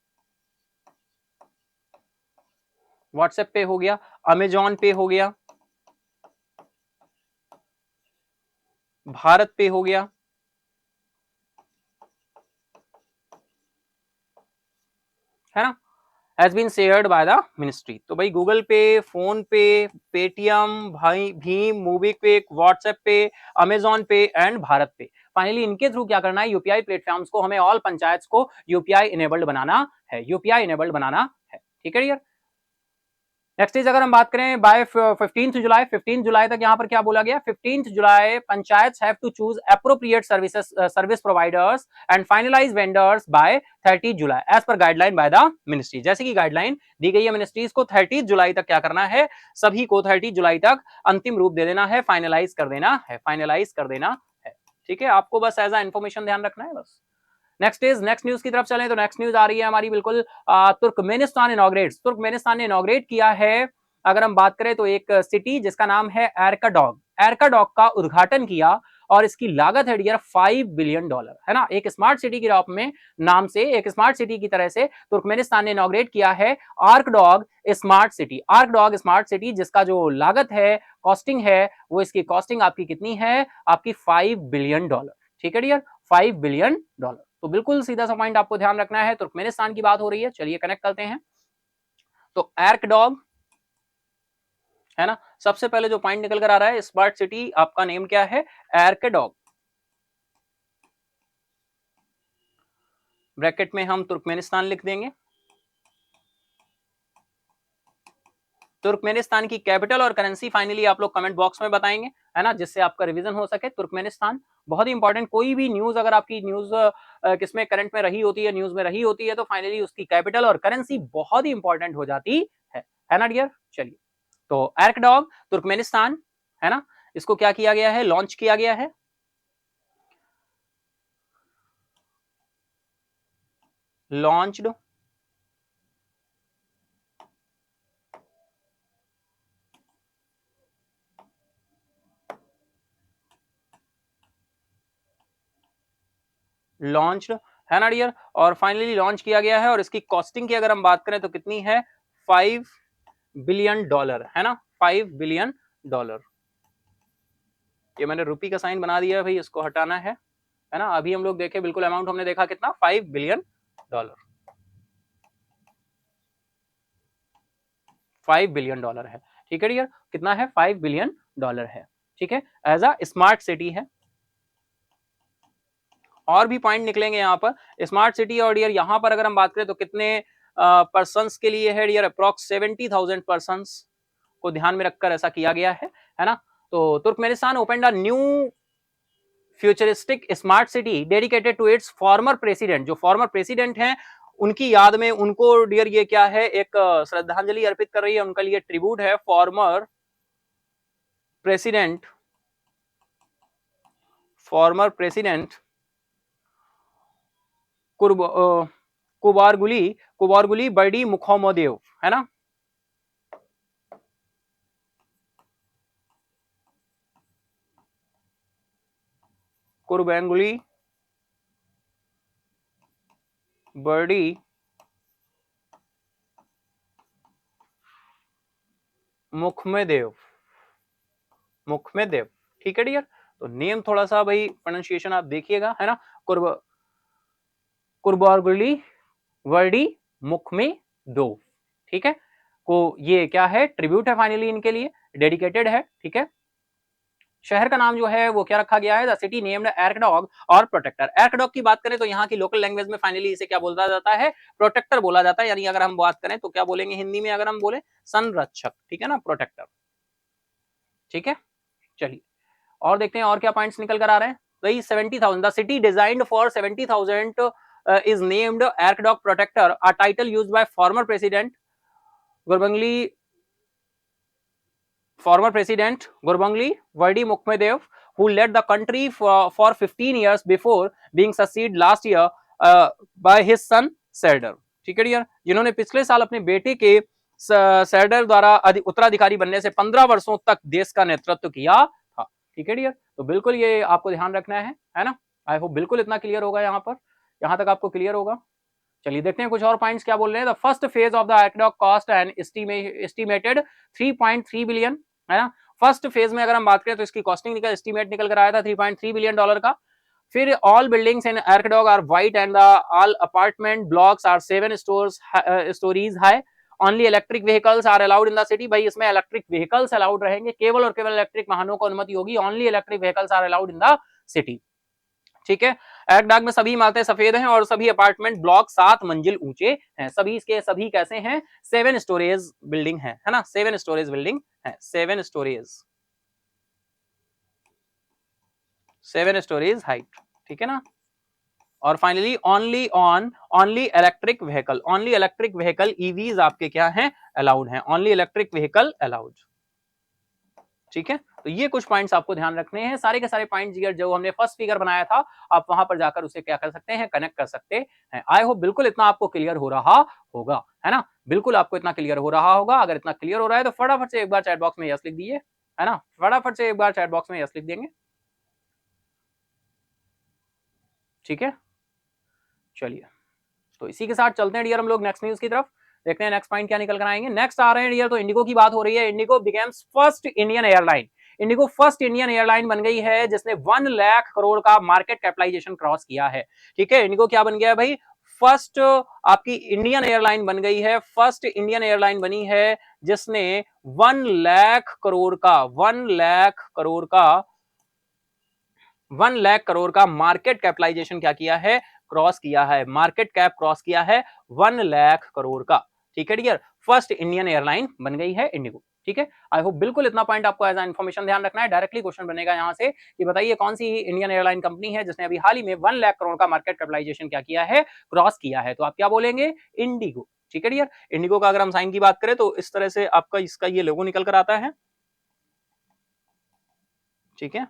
व्हाट्सएप पे हो गया, अमेजॉन पे हो गया, भारत पे हो गया, है ना, has been shared by the ministry. तो भाई Google Pay, PhonePe, Paytm, भाई भीम, MobiKwik, WhatsApp Pay, Amazon Pay and BharatPe, finally इनके थ्रू क्या करना है, यूपीआई प्लेटफॉर्म्स को हमें ऑल पंचायत को यूपीआई इनेबल्ड बनाना है, यूपीआई इनेबल्ड बनाना है, ठीक है डियर। नेक्स्ट इज अगर हम बात करें बाय 15 जुलाई, 15 जुलाई तक यहाँ पर क्या बोला गया, 15 July panchayat have to choose appropriate service providers and finalise vendors by 30 July as per guideline by the ministry. जैसे कि गाइडलाइन दी गई है मिनिस्ट्रीज को, 30 जुलाई तक क्या करना है, सभी को 30 जुलाई तक अंतिम रूप दे देना है, फाइनलाइज कर देना है, फाइनलाइज कर देना है, ठीक है, आपको बस एज अ इंफॉर्मेशन ध्यान रखना है बस। नेक्स्ट न्यूज की तरफ चलें तो नेक्स्ट न्यूज आ रही है हमारी बिल्कुल, तुर्कमेनिस्तान इनॉग्रेट्स, तुर्कमेनिस्तान ने इनॉग्रेट किया है, अगर हम बात करें तो एक सिटी जिसका नाम है एरकाडॉग, एरकाडॉग का उद्घाटन किया और इसकी लागत है डियर $5 बिलियन, है ना, एक स्मार्ट सिटी के रूप में, नाम से एक स्मार्ट सिटी की तरह से तुर्कमेनिस्तान ने इनॉग्रेट किया है आर्कडॉग स्मार्ट सिटी, आर्कडॉग स्मार्ट सिटी, जिसका जो लागत है, कॉस्टिंग है, वो इसकी कॉस्टिंग आपकी कितनी है, आपकी $5 बिलियन, ठीक है डियर, $5 बिलियन। तो बिल्कुल सीधा सा पॉइंट आपको ध्यान रखना है, तुर्कमेनिस्तान की बात हो रही है, चलिए कनेक्ट करते हैं। तो एर्कडॉग, है ना, सबसे पहले जो पॉइंट निकल कर आ रहा है, स्मार्ट सिटी आपका नेम क्या है, एर्कडॉग, ब्रैकेट में हम तुर्कमेनिस्तान लिख देंगे। तुर्कमेनिस्तान की कैपिटल और करेंसी फाइनली आप लोग कमेंट बॉक्स में बताएंगे, है ना, जिससे आपका रिवीजन हो सके। तुर्कमेनिस्तान बहुत ही इंपॉर्टेंट, कोई भी न्यूज अगर आपकी न्यूज किसमें करंट में रही होती है, न्यूज में रही होती है, तो फाइनली उसकी कैपिटल और करेंसी बहुत ही इंपॉर्टेंट हो जाती है ना डियर। चलिए, तो एर्कडॉग तुर्कमेनिस्तान, है ना, इसको क्या किया गया है, लॉन्च किया गया है, लॉन्च्ड, लॉन्च्ड, है ना डियर, और फाइनली लॉन्च किया गया है, और इसकी कॉस्टिंग की अगर हम बात करें तो कितनी है, $5 बिलियन, है ना, $5 बिलियन। ये मैंने रुपी का साइन बना दिया है भाई, इसको हटाना है ना। अभी हम लोग देखें बिल्कुल अमाउंट हमने देखा कितना, $5 बिलियन, $5 बिलियन है, ठीक है डियर, कितना है, $5 बिलियन है, ठीक है, एज अ स्मार्ट सिटी है। और भी पॉइंट निकलेंगे यहाँ पर स्मार्ट सिटी, और डियर यहाँ पर अगर हम बात करें तो कितने पर्सन्स के लिए है डियर, अप्रॉक्स 70,000 पर्सन्स को ध्यान में रखकर ऐसा किया गया है ना। तो Turkmenistan opened a new futuristic smart city dedicated to its former president, जो फॉर्मर प्रेसिडेंट हैं उनकी याद में, उनको डियर ये क्या है, एक श्रद्धांजलि अर्पित कर रही है, उनका लिए ट्रिब्यूट है, former president, former president Gurbanguly, Gurbanguly Berdimuhamedov मुखोमोदेव, है ना, कुरबेंगुली बर्डी मुखमेदेव, मुखमेदेव, ठीक है डियर। तो नेम थोड़ा सा भाई प्रोनाउंसिएशन आप देखिएगा, है ना, कुरबारगुली वर्डी मुखमेदोव, ठीक है, को ये क्या है, ट्रिब्यूट है फाइनली इनके लिए, डेडिकेटेड है, ठीक है। शहर का नाम जो है वो क्या रखा गया है, द सिटी नेम्ड एर्कडॉग और प्रोटेक्टर। एर्कडॉग की बात करें तो यहाँ की लोकल लैंग्वेज में फाइनली इसे क्या बोला जाता है, प्रोटेक्टर बोला जाता है, यानी अगर हम बात करें तो क्या बोलेंगे हिंदी में, अगर हम बोले संरक्षक, ठीक है ना, प्रोटेक्टर, ठीक है। चलिए और देखते हैं और क्या पॉइंट्स निकल कर आ रहे हैं। वही 70,000, the city designed for 70,000 is named Archdog Protector, a title used by former president Gurbanguly, former president Gurbanguly Vardi Mukhmedev, who led the country for 15 years before being succeeded last year by his son Sardar. ठीक है डियर, जिन्होंने पिछले साल अपने बेटे के सैडर द्वारा उत्तराधिकारी बनने से 15 वर्षों तक देश का नेतृत्व किया था। ठीक है डियर, तो बिल्कुल ये आपको ध्यान रखना है ना। आई होप बिल्कुल इतना क्लियर होगा, यहाँ पर यहाँ तक आपको क्लियर होगा। चलिए देखते हैं कुछ और पॉइंट्स क्या बोल रहे हैं। The first phase of the aqueduct cost and estimated 3.3 billion, है ना। फर्स्ट फेज में अगर हम बात करें तो इसकी कॉस्टिंग निकल एस्टिमेट निकल कर आया था 3.3 बिलियन डॉलर का। फिर all buildings in aqueduct are white and the all apartment blocks are 7 storeys high. Only electric vehicles are allowed in the city. भाई इसमें इलेक्ट्रिक व्हीकल्स अलाउड रहेंगे, केवल और केवल इलेक्ट्रिक वाहनों को अनुमति होगी। Only electric vehicles are allowed in the city. ठीक है, एक्वेडक्ट में सभी इमारतें सफेद हैं और सभी अपार्टमेंट ब्लॉक 7 मंजिल ऊंचे हैं। सभी इसके सभी कैसे हैं? 7 स्टोरेज बिल्डिंग है ना, 7 स्टोरेज बिल्डिंग है, 7 स्टोरेज हाइट। ठीक है ना। और finally only electric vehicle EVs आपके क्या हैं? अलाउड हैं। Only electric vehicle allowed. ठीक है, तो ये कुछ पॉइंट्स आपको ध्यान रखने हैं। सारे के सारे पॉइंट्स जो हमने फर्स्ट फिगर बनाया था, आप वहां पर जाकर उसे क्या कर सकते हैं? कनेक्ट कर सकते हैं। आई होप बिल्कुल इतना आपको क्लियर हो रहा होगा, है ना। बिल्कुल आपको इतना क्लियर हो रहा होगा। अगर इतना क्लियर हो रहा है तो फटाफट से एक बार चैट बॉक्स में यस लिख दीजिए, है ना। फटाफट से एक बार चैट बॉक्स में यस लिख देंगे। ठीक है, चलिए तो इसी के साथ चलते हैं डियर हम लोग नेक्स्ट न्यूज की तरफ। देखते हैं नेक्स्ट पॉइंट क्या निकल कर आएंगे। नेक्स्ट आ रहे हैं डियर, तो इंडिगो की बात हो रही है। Indigo becomes first Indian airline. Indigo first Indian airline बन गई है जिसने 1 लाख करोड़ का मार्केट कैपिटलाइजेशन क्रॉस किया है। ठीक है, इंडिगो क्या बन गया है भाई? फर्स्ट आपकी इंडियन एयरलाइन बन गई है। फर्स्ट इंडियन एयरलाइन बनी है जिसने 1 लाख करोड़ का 1 लाख करोड़ का मार्केट कैपिटलाइजेशन क्या किया है? क्रॉस किया है। मार्केट कैप क्रॉस किया है 1 लाख करोड़ का। ठीक है डियर, फर्स्ट इंडियन एयरलाइन बन गई है इंडिगो। ठीक है, आई होप बिल्कुल इतना पॉइंट आपको एज इन्फॉर्मेशन ध्यान रखना है। डायरेक्टली क्वेश्चन बनेगा यहां से कि बताइए कौन सी इंडियन एयरलाइन कंपनी है जिसने अभी हाल ही में 1 लाख करोड़ का मार्केट कैपिटलाइजेशन क्या किया है? क्रॉस किया है। तो आप क्या बोलेंगे? इंडिगो। ठीक है डियर, इंडिगो का अगर हम साइन की बात करें तो इस तरह से आपका इसका ये लोगो निकल कर आता है। ठीक है,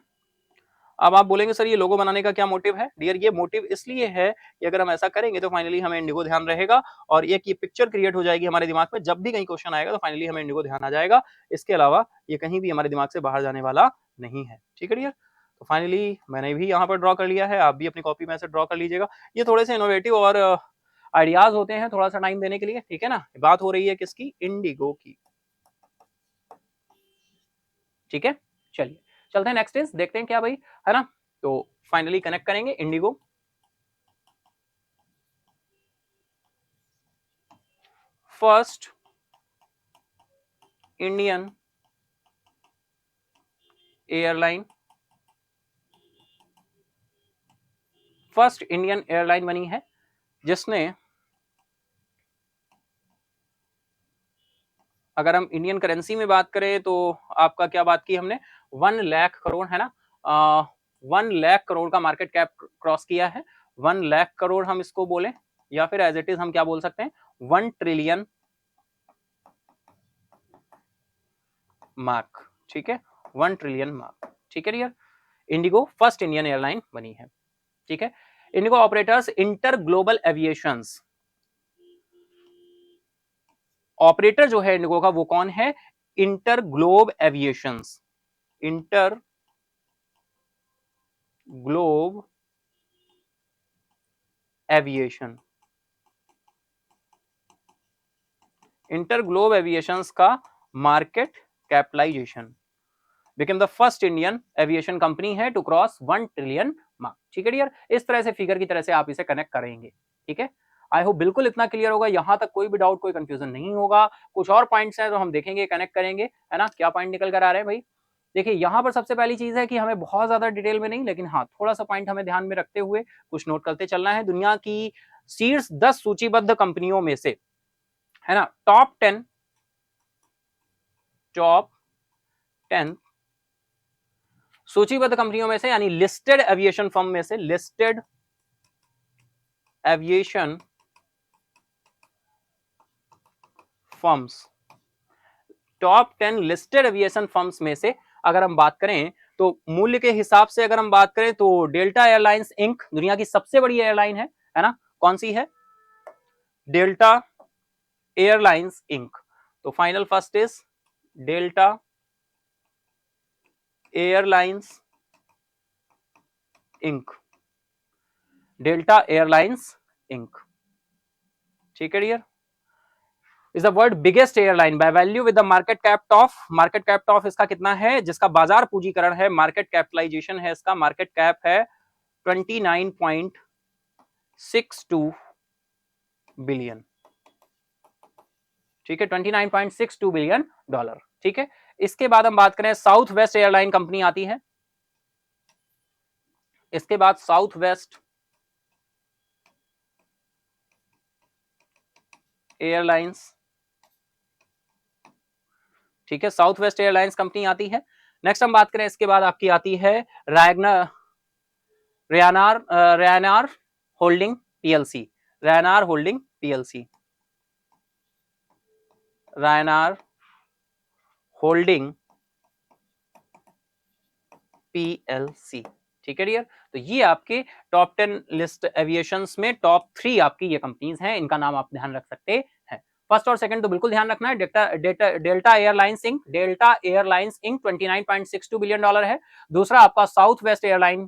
अब आप बोलेंगे सर ये लोगो बनाने का क्या मोटिव है? डियर ये मोटिव इसलिए है कि अगर हम ऐसा करेंगे तो फाइनली हमें इंडिगो ध्यान रहेगा और एक ये पिक्चर क्रिएट हो जाएगी हमारे दिमाग में। जब भी कहीं क्वेश्चन आएगा तो फाइनली हमें इंडिगो ध्यान आ जाएगा। इसके अलावा ये कहीं भी हमारे दिमाग से बाहर जाने वाला नहीं है। ठीक है डियर, तो फाइनली मैंने भी यहाँ पर ड्रॉ कर लिया है, आप भी अपनी कॉपी में से ड्रॉ कर लीजिएगा। ये थोड़े से इनोवेटिव और आइडियाज होते हैं, थोड़ा सा टाइम देने के लिए। ठीक है ना, बात हो रही है किसकी? इंडिगो की। ठीक है, चलिए चलते हैं नेक्स्ट इज, देखते हैं क्या भाई, है ना। तो फाइनली कनेक्ट करेंगे Indigo. First Indian airline, first Indian airline बनी है जिसने, अगर हम इंडियन करेंसी में बात करें तो आपका क्या बात की हमने? 1 लाख करोड़, है ना। 1 लाख करोड़ का मार्केट कैप क्रॉस किया है। 1 लाख करोड़ हम इसको बोले, या फिर एज इट इज हम क्या बोल सकते हैं? 1 ट्रिलियन मार्क। ठीक है, 1 ट्रिलियन मार्क। ठीक है dear, IndiGo first Indian airline बनी है। ठीक है, इंडिगो ऑपरेटर्स इंटर ग्लोबल एविएशंस। ऑपरेटर जो है इंडिगो का वो कौन है? इंटर ग्लोब एविएशंस। इंटर ग्लोब एविएशन, इंटर ग्लोब एविएशंस का market capitalisation become the first Indian aviation company है टू क्रॉस 1 ट्रिलियन मार्क। ठीक है डियर, इस तरह से फिगर की तरह से आप इसे कनेक्ट करेंगे। ठीक है, आई होप बिल्कुल इतना क्लियर होगा, यहां तक कोई भी डाउट कोई कंफ्यूजन नहीं होगा। कुछ और पॉइंट्स हैं तो हम देखेंगे, कनेक्ट करेंगे, है ना। क्या पॉइंट निकल कर आ रहे हैं भाई? देखिए यहां पर सबसे पहली चीज है कि हमें बहुत ज्यादा डिटेल में नहीं, लेकिन हाँ थोड़ा सा पॉइंट हमें ध्यान में रखते हुए कुछ नोट करते चलना है। दुनिया की शीर्ष 10 सूचीबद्ध कंपनियों में से, है ना, टॉप 10 सूचीबद्ध कंपनियों में से, यानी लिस्टेड एविएशन फर्म में से, listed aviation firms top 10 listed aviation firms में से अगर हम बात करें तो मूल्य के हिसाब से अगर हम बात करें तो डेल्टा एयरलाइंस इंक दुनिया की सबसे बड़ी एयरलाइन है ना, कौन सी है? Delta Airlines Inc. तो final first is Delta Airlines Inc, Delta Airlines Inc, ठीक है dear. Is the world biggest airline by value with the market cap of, market cap of इसका कितना है, जिसका बाजार पूंजीकरण है, मार्केट कैपिटलाइजेशन है इसका, मार्केट कैप है 29.62 बिलियन, ठीक है, 29.62 बिलियन डॉलर, ठीक है। इसके बाद हम बात करें साउथ वेस्ट एयरलाइन कंपनी आती है, इसके बाद साउथ वेस्ट एयरलाइंस, ठीक है, साउथ वेस्ट एयरलाइंस कंपनी आती है। नेक्स्ट हम बात करें इसके बाद आपकी आती है Ryanair Holding PLC, Ryanair Holding PLC, Ryanair Holding PLC, ठीक है डियर। तो ये आपके टॉप 10 लिस्ट एविएशंस में टॉप 3 आपकी ये कंपनीज हैं, इनका नाम आप ध्यान रख सकते हैं। फर्स्ट और सेकंड तो बिल्कुल ध्यान रखना है। Delta Airlines Inc, Delta Airlines Inc 29.62 billion dollar है। दूसरा आपका साउथ वेस्ट एयरलाइन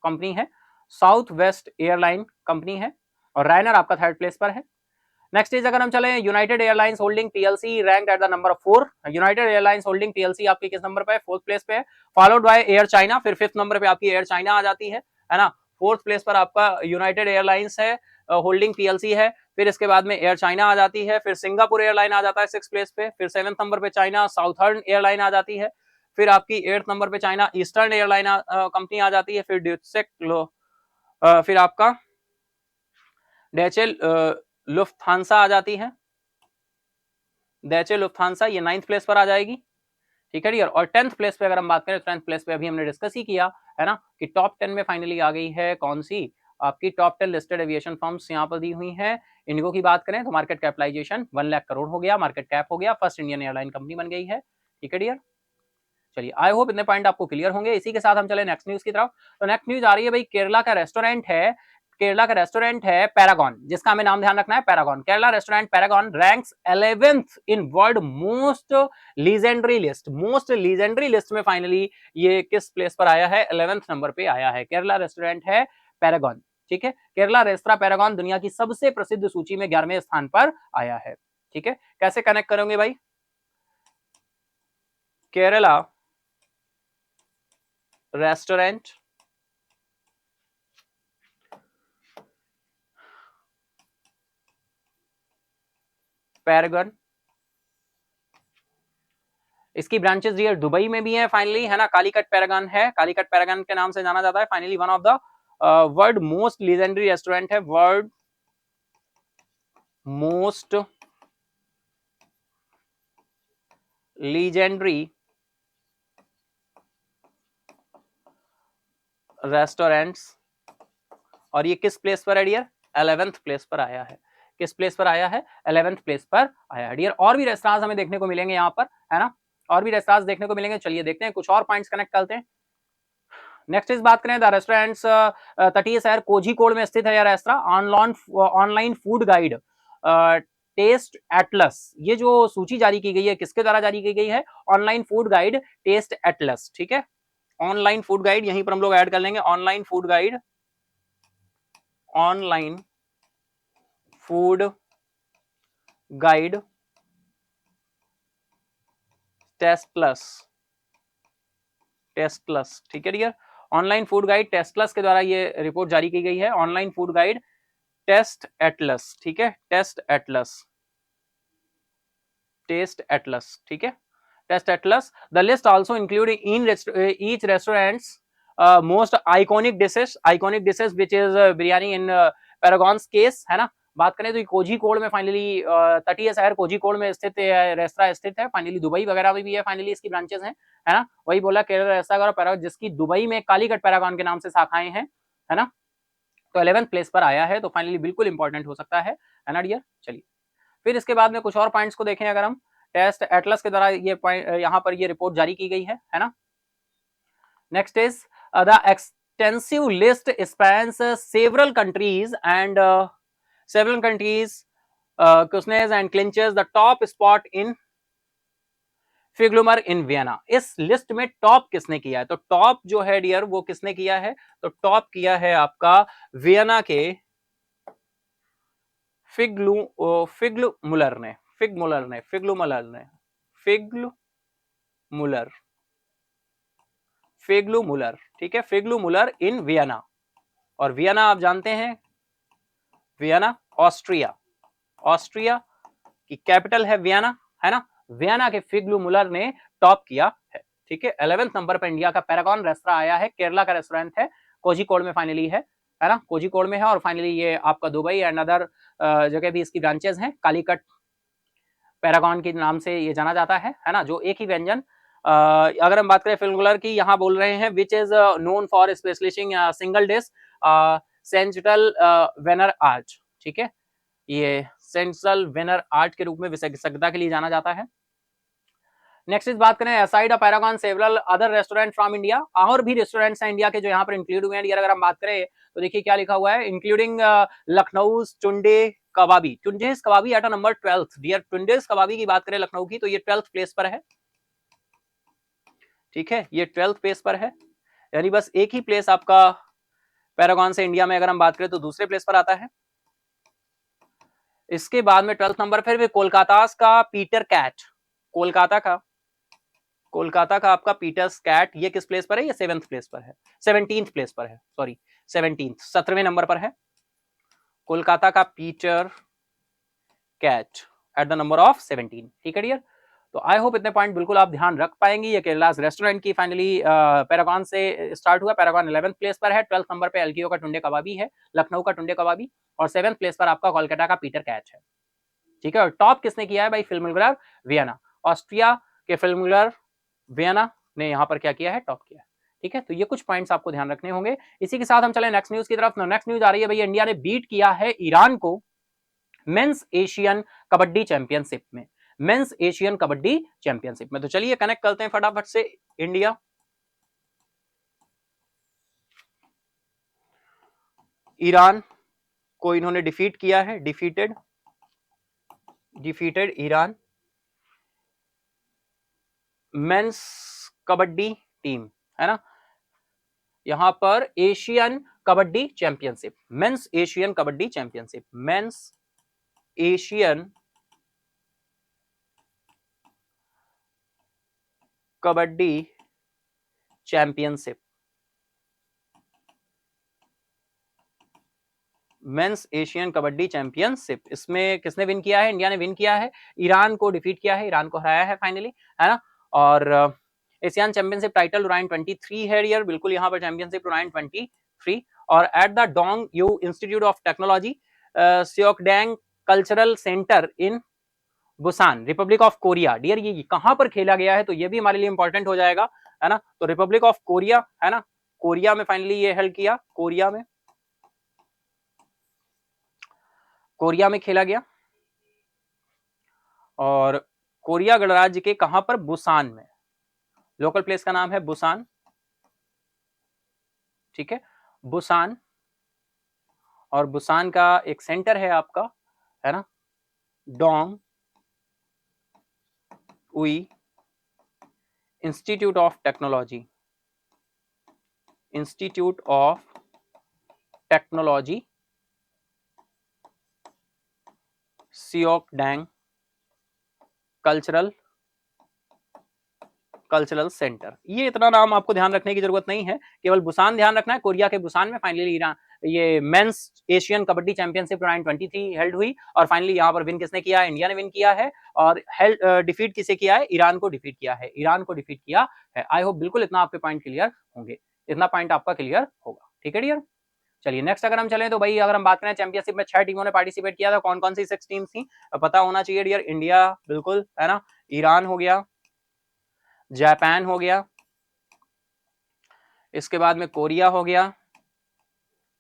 कंपनी है, साउथ वेस्ट एयरलाइन कंपनी है, और रायनर आपका थर्ड प्लेस पर है। नेक्स्ट इज अगर हम चले United airlines holding PLC ranked eight the number 4, United airlines holding PLC आपकी किस नंबर पे है? फोर्थ प्लेस पे है, फॉलोड बाय एयर चाइना, फिर फिफ्थ नंबर पे आपकी एयर चाइना आ जाती है ना। फोर्थ प्लेस पर आपका यूनाइटेड एयरलाइंस है होल्डिंग पीएलसी है, फिर इसके बाद में एयर चाइना आ जाती है, फिर सिंगापुर एयरलाइन आ जाता है सिक्स प्लेस पे, फिर सेवंथ नंबर पे चाइना साउथर्न एयरलाइन आ जाती है, फिर आपकी एट्थ नंबर पे चाइना ईस्टर्न एयरलाइन कंपनी आ जाती है, फिर आपका डैचे लुफ्थांसा आ जाती है, डैचे लुफ्थांसा ये 9th प्लेस पर आ जाएगी, ठीक है डियर। और 10th प्लेस पे अगर हम बात करें, 10th प्लेस पे अभी हमने डिस्कस ही किया है ना कि टॉप 10 में फाइनली आ गई है कौन सी, आपकी टॉप 10 लिस्टेड एविएशन फर्म्स यहाँ पर दी हुई है। इंडिगो की बात करें तो मार्केट कैपिटलाइजेशन 1 लाख करोड़ हो गया, मार्केट कैप हो गया, फर्स्ट इंडियन एयरलाइन कंपनी बन गई है, ठीक है डियर। चलिए आई होप इतने पॉइंट आपको क्लियर होंगे। इसी के साथ हम चले नेक्स्ट न्यूज की तरफ। तो नेक्स्ट न्यूज आ रही है भाई, केरला का रेस्टोरेंट है, केरला का रेस्टोरेंट है पैरागॉन, जिसका हमें नाम ध्यान रखना है Paragon. Kerala restaurant Paragon ranks 11th in world most legendary list, most legendary list में फाइनली ये किस प्लेस पर आया है? 11th नंबर पे आया है। केरला रेस्टोरेंट है पैरागॉन, ठीक है, केरला रेस्तरा पैरागॉन दुनिया की सबसे प्रसिद्ध सूची में 11वें स्थान पर आया है, ठीक है। कैसे कनेक्ट करोगे भाई? केरला रेस्टोरेंट पैरागॉन, इसकी ब्रांचेस डियर दुबई में भी है फाइनली, है ना। कालीकट पैरागॉन है, कालीकट पैरागॉन के नाम से जाना जाता है finally. One of the world most legendary restaurant है, वर्ल्ड मोस्ट लीजेंडरी रेस्टोरेंट्स, और ये किस प्लेस पर है डियर? 11th प्लेस पर आया है। किस प्लेस पर आया है? 11th प्लेस पर आया है डियर। और भी रेस्टोरेंट्स हमें देखने को मिलेंगे यहाँ पर, है ना, और भी रेस्टोरेंट्स देखने को मिलेंगे। चलिए देखते हैं, कुछ और पॉइंट्स कनेक्ट करते हैं। नेक्स्ट इस बात करें द रेस्टोरेंट्स, तटीय शहर कोझिकोड में स्थित है यह restaurant. Online food guide Taste Atlas, ये जो सूची जारी की गई है किसके द्वारा जारी की गई है? Online food guide Taste Atlas, ठीक है। ऑनलाइन फूड गाइड यहीं पर हम लोग ऐड कर लेंगे, online food guide, online food guide Taste Plus, Taste Plus, ठीक है dear. Online food guide Taste Plus के द्वारा ये रिपोर्ट जारी की गई है, online food guide Taste Atlas, ठीक है, टेस्ट एटलस, टेस्ट एटलस, ठीक है, Taste Atlas. The list also include in each restaurants most iconic dishes which is biryani in Paragon's case, है ना। बात करें तो कोझिकोड में फाइनली तटीय शहर कोझिकोड में स्थित रेस्तरा स्थित है, फाइनली दुबई वगैरह में भी है, फाइनली इसकी ब्रांचेस हैं, है ना। वही बोला केरला रेस्तरा पैरागॉन, जिसकी दुबई में कालीकट पैरागॉन के नाम से शाखाएं हैं, है ना। तो 11th प्लेस पर आया है, तो फाइनली बिल्कुल इंपॉर्टेंट हो सकता है ना डियर। चलिए फिर इसके बाद में कुछ और पॉइंट्स को देखें अगर हम। टेस्ट एटलस के द्वारा ये यहाँ पर ये रिपोर्ट जारी की गई है ना। Next is the extensive list spans several countries and cuisines and clinches the top spot in Figlmuller in Vienna. इस लिस्ट में टॉप किसने किया है? तो टॉप जो है डियर वो किसने किया है? तो टॉप किया है आपका वियना के फिग्लुमुलर ने फिग्लुमुलर, ठीक है, फिग्लुमुलर इन वियना। और वियना आप जानते हैं, वियना ऑस्ट्रिया की कैपिटल है वियना, है ना। वियना के फिग्लुमुलर ने टॉप किया है, ठीक है। 11वें नंबर पर इंडिया का पैरागॉन रेस्टोरेंट आया है, केरला का रेस्टोरेंट है, कोझिकोड में फाइनली है ना, कोझिकोड में है। और फाइनली ये आपका दुबई एंड अदर जगह भी इसकी ब्रांचेस हैं। कालीकट पैरागॉन के नाम से ये जाना जाता है ना। जो एक ही व्यंजन, अगर हम बात करें फिल्मुलर की, यहाँ बोल रहे हैं which is known for specialising single dish central Wiener arch, ठीक है। ये सेंट्रल वेनर आर्ट के रूप में विशेषज्ञता के लिए जाना जाता है। नेक्स्ट इस बात करें aside Paragon several other restaurant from India, और भी रेस्टोरेंट्स हैं इंडिया के जो यहाँ पर इंक्लूड हुए हैं। अगर हम बात करें तो देखिए क्या लिखा हुआ है, इंक्लूडिंग लखनऊ टुंडे कबाबी, टुंडेस कबाबी एट नंबर 12th। डियर टुंडेस कबाबी की बात करें लखनऊ की, तो ये 12th प्लेस पर है, ठीक है, ये 12th प्लेस पर है। यानी बस एक ही प्लेस आपका पैरागॉन से इंडिया में अगर हम बात करें तो दूसरे प्लेस पर आता है। इसके बाद में 12th नंबर फिर भी कोलकाता का पीटर कैट, कोलकाता का आपका पीटर्स कैट, ये किस प्लेस पर है? ये 7th प्लेस पर है, 17th प्लेस पर है, सॉरी 17th, 17वें नंबर पर है कोलकाता का Peter Cat at the number of 17, ठीक है डियर। तो आई होप इतने पॉइंट बिल्कुल आप ध्यान रख पाएंगे। ये केरला रेस्टोरेंट की फाइनली पैरागॉन से स्टार्ट हुआ, पैरागॉन 11th प्लेस पर है, 12th नंबर पे एलकीओ का टुंडे कबाबी है, लखनऊ का टुंडे कबाबी, और 7th प्लेस पर आपका कोलकाता का पीटर कैच है, ठीक है। और टॉप किसने किया है भाई? फिल्मुलर वियना, ऑस्ट्रिया के फिल्मुलर वियना ने यहाँ पर क्या किया है? टॉप किया है, ठीक है। तो ये कुछ पॉइंट्स आपको ध्यान रखने होंगे। इसी के साथ हम चले नेक्स्ट न्यूज की तरफ। नेक्स्ट न्यूज आ रही है भैया, इंडिया ने बीट किया है ईरान को मेंस एशियन कबड्डी चैंपियनशिप में, मेंस एशियन कबड्डी चैंपियनशिप में। तो चलिए कनेक्ट करते हैं फटाफट से इंडिया, ईरान को इन्होंने डिफीट किया है, defeated Iran men's kabaddi team, है ना। यहां पर Asian kabaddi championship, men's Asian kabaddi championship, men's Asian kabaddi championship, men's Asian kabaddi championship. इसमें किसने विन किया है? इंडिया ने विन किया है, ईरान को डिफीट किया है, ईरान को हराया है फाइनली, है ना। और एशियन चैंपियनशिप टाइटल 2023 है यार, बिल्कुल यहाँ पर चैंपियनशिप 2023। और at the Dong Eui Institute of Technology Seokdang Cultural Centre in Busan, Republic of Korea. Dear ये कहां पर खेला गया है? तो ये भी हमारे लिए इंपॉर्टेंट हो जाएगा, है ना। तो रिपब्लिक ऑफ कोरिया, है ना, कोरिया में फाइनली ये हेल्ड किया, कोरिया में खेला गया। और कोरिया गणराज्य के कहां पर? बुसान में, लोकल प्लेस का नाम है बुसान, ठीक है, बुसान। और बुसान का एक सेंटर है आपका, है ना, Dong Eui Institute of Technology, Seokdang Cultural Centre. ये इतना नाम आपको ध्यान रखने की जरूरत नहीं है, केवल बुसान ध्यान रखना है। कोरिया के बुसान में फाइनली ईरान ये men's Asian kabaddi championship 2023 held हुई, और फाइनली यहाँ पर विन किसने किया है? इंडिया ने विन किया है। और डिफीट किसे किया है? ईरान को डिफीट किया है, ईरान को डिफीट किया है। आई होप बिल्कुल इतना आपके पॉइंट क्लियर होंगे, इतना पॉइंट आपका क्लियर होगा, ठीक है डियर। चलिए नेक्स्ट अगर हम चलें तो भाई अगर हम बात करें चैंपियनशिप में 6 टीमों ने पार्टिसिपेट किया था, कौन कौन सी 6 टीम्स थी पता होना चाहिए डियर। इंडिया बिल्कुल, है ना, ईरान हो गया, जापान हो गया, इसके बाद में कोरिया हो गया,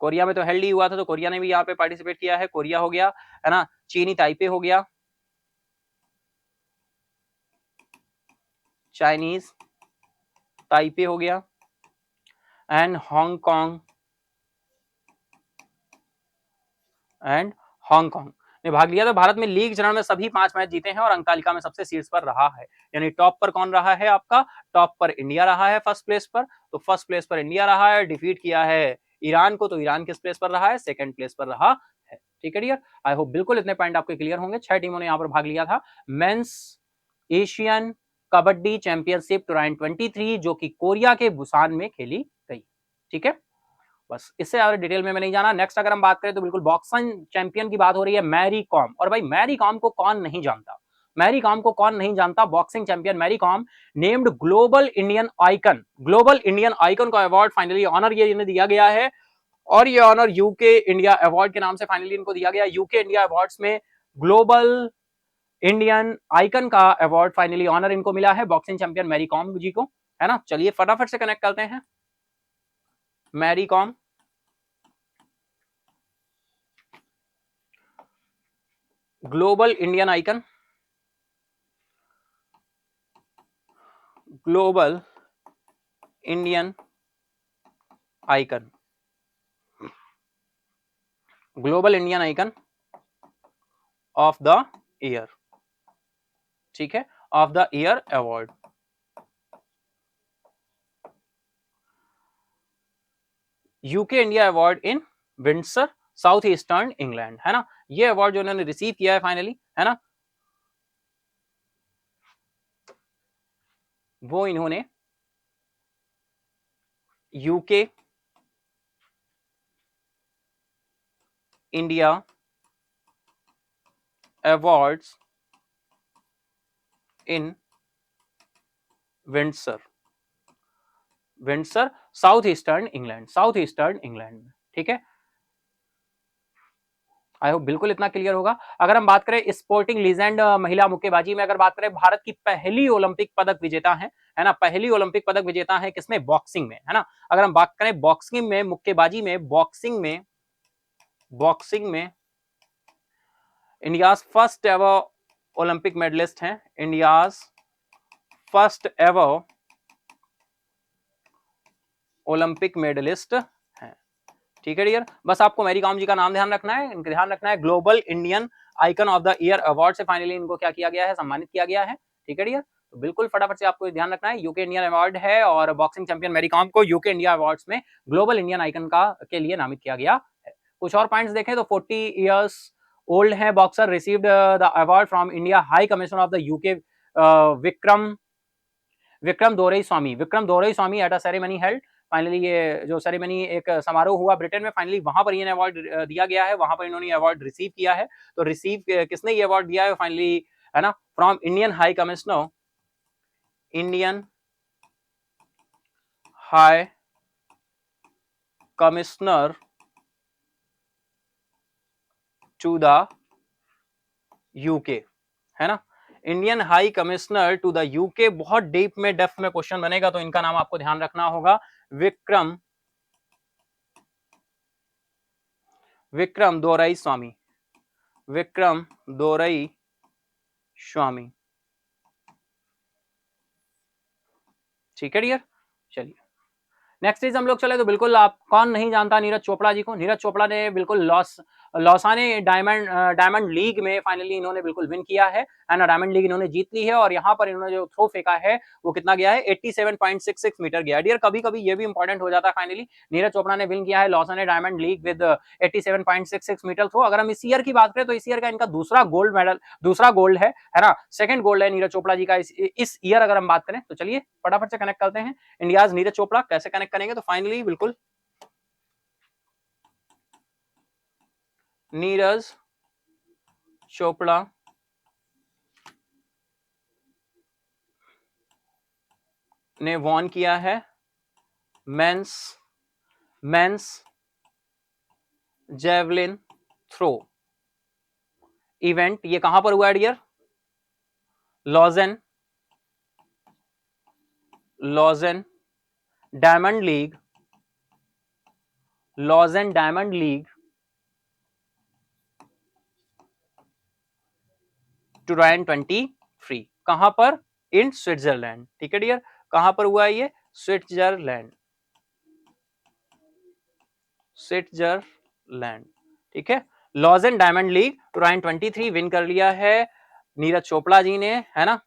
कोरिया में तो हेल्ड ही हुआ था तो कोरिया ने भी यहाँ पे पार्टिसिपेट किया है, कोरिया हो गया, है ना, चीनी ताइपे हो गया, चाइनीज ताइपे हो गया, एंड हांगकांग ने भाग लिया। तो भारत में लीग चरण में सभी 5 मैच जीते हैं और अंक तालिका में सबसे शीर्ष पर रहा है। यानी टॉप पर कौन रहा है आपका? टॉप पर इंडिया रहा है फर्स्ट प्लेस पर। तो फर्स्ट प्लेस पर इंडिया रहा है, डिफीट किया है ईरान को, तो ईरान किस प्लेस पर रहा है? सेकंड प्लेस पर रहा है। ठीक है डियर, आई होप बिल्कुल इतने पॉइंट आपके क्लियर होंगे। 6 टीमों ने यहाँ पर भाग लिया था। मेंस एशियन कबड्डी चैंपियनशिप 2023 जो कि कोरिया के बुसान में खेली गई। ठीक है, बस इससे ज्यादा डिटेल में मैं नहीं जाना। नेक्स्ट अगर हम बात करें तो बिल्कुल बॉक्सिंग चैंपियन की बात हो रही है, मैरी कॉम। और भाई मैरी कॉम को कौन नहीं जानता? मैरी कॉम को कौन नहीं जानता? Boxing champion Mary Kom named global Indian icon. Global Indian icon का अवार्ड फाइनली ऑनर ये इन्हें दिया गया है, और ये ऑनर यूके इंडिया अवार्ड के नाम से फाइनली इनको दिया गया। यूके इंडिया अवार्ड्स में ग्लोबल इंडियन आइकन का अवार्ड फाइनली ऑनर इनको मिला है, बॉक्सिंग चैंपियन मैरी कॉम जी को, है ना। चलिए फटाफट से कनेक्ट करते हैं। Mary Kom, global Indian icon, global Indian icon, global Indian icon of the year. ठीक है, of the year award. UK India award in Windsor, south eastern England, है ना। ये अवार्ड जो उन्होंने रिसीव किया है फाइनली, है ना, वो इन्होंने यूके इंडिया अवार्ड्स इन Windsor, Windsor south eastern England, south eastern England में। ठीक है, आई होप बिल्कुल इतना क्लियर होगा। अगर हम बात करें स्पोर्टिंग लीजेंड महिला मुक्केबाजी में, अगर बात करें भारत की पहली ओलंपिक पदक विजेता है ना, पहली ओलंपिक पदक विजेता है किसमें? बॉक्सिंग में, है ना। अगर हम बात करें बॉक्सिंग में, मुक्केबाजी में, बॉक्सिंग में India's first ever Olympic medallist हैं, India's first ever Olympic medallist हैं। ठीक है डियर, बस आपको मैरी कॉम जी का नाम ध्यान रखना है, इनका ध्यान रखना है। Global Indian icon of the year award से फाइनली इनको क्या किया गया है? सम्मानित किया गया है। ठीक है डियर, तो बिल्कुल फटाफट से आपको ध्यान रखना है। यूके इंडियन अवार्ड है और बॉक्सिंग चैंपियन मैरी कॉम को यूके इंडिया अवार्ड्स में ग्लोबल इंडियन आइकन का के लिए नामित किया गया है। कुछ और पॉइंट्स देखें तो 40 ईयर्स ओल्ड है boxer, received the award from India High Commission of the UK Vikram Doraiswami, Vikram Doraiswami at a ceremony held. Finally ये जो सेरेमनी एक समारोह हुआ ब्रिटेन में, फाइनली वहां पर इन्हें अवार्ड दिया गया है, वहां पर इन्होंने अवार्ड रिसीव किया है। तो रिसीव किसने ये अवार्ड दिया है फाइनली, है ना, from Indian high commissioner, Indian high commissioner to the UK, है ना, Indian high commissioner to the UK. बहुत डीप में डेप्थ में क्वेश्चन बनेगा, तो इनका नाम आपको ध्यान रखना होगा, विक्रम दोरई स्वामी, विक्रम दोरई स्वामी। ठीक है डियर, चलिए नेक्स्ट चीज हम लोग चले तो बिल्कुल आप कौन नहीं जानता नीरज चोपड़ा जी को। नीरज चोपड़ा ने बिल्कुल लॉसाने डायमंड लीग में फाइनली इन्होंने बिल्कुल विन किया है ना, डायमंड लीग इन्होंने जीत ली है। और यहाँ पर इन्होंने जो थ्रो फेंका है वो कितना गया है? 87.66 मीटर गया। डियर कभी कभी ये भी इंपॉर्टेंट हो जाता है, फाइनली नीरज चोपड़ा ने विन किया है Lausanne Diamond League with 87.66 metre throw. अगर हम इस ईयर की बात करें तो इस ईयर का इनका दूसरा गोल्ड मेडल, दूसरा गोल्ड है ना, सेकंड गोल्ड है नीरज चोपड़ा जी का इस ईयर अगर हम बात करें तो। चलिए फटाफट से कनेक्ट करते हैं इंडियाज नीरज चोपड़ा। कैसे कनेक्ट करेंगे? तो फाइनली बिल्कुल नीरज चोपड़ा ने वॉन किया है मेंस जेवलिन थ्रो इवेंट। ये कहां पर हुआ है dear? Lausanne Diamond League, Lausanne Diamond League 2023। कहां पर? In Switzerland. ठीक है डियर, कहां पर हुआ है ये? Switzerland, Switzerland. ठीक है, लॉज़ेन डायमंड लीग 2023 विन कर लिया है नीरज चोपड़ा जी ने, है ना,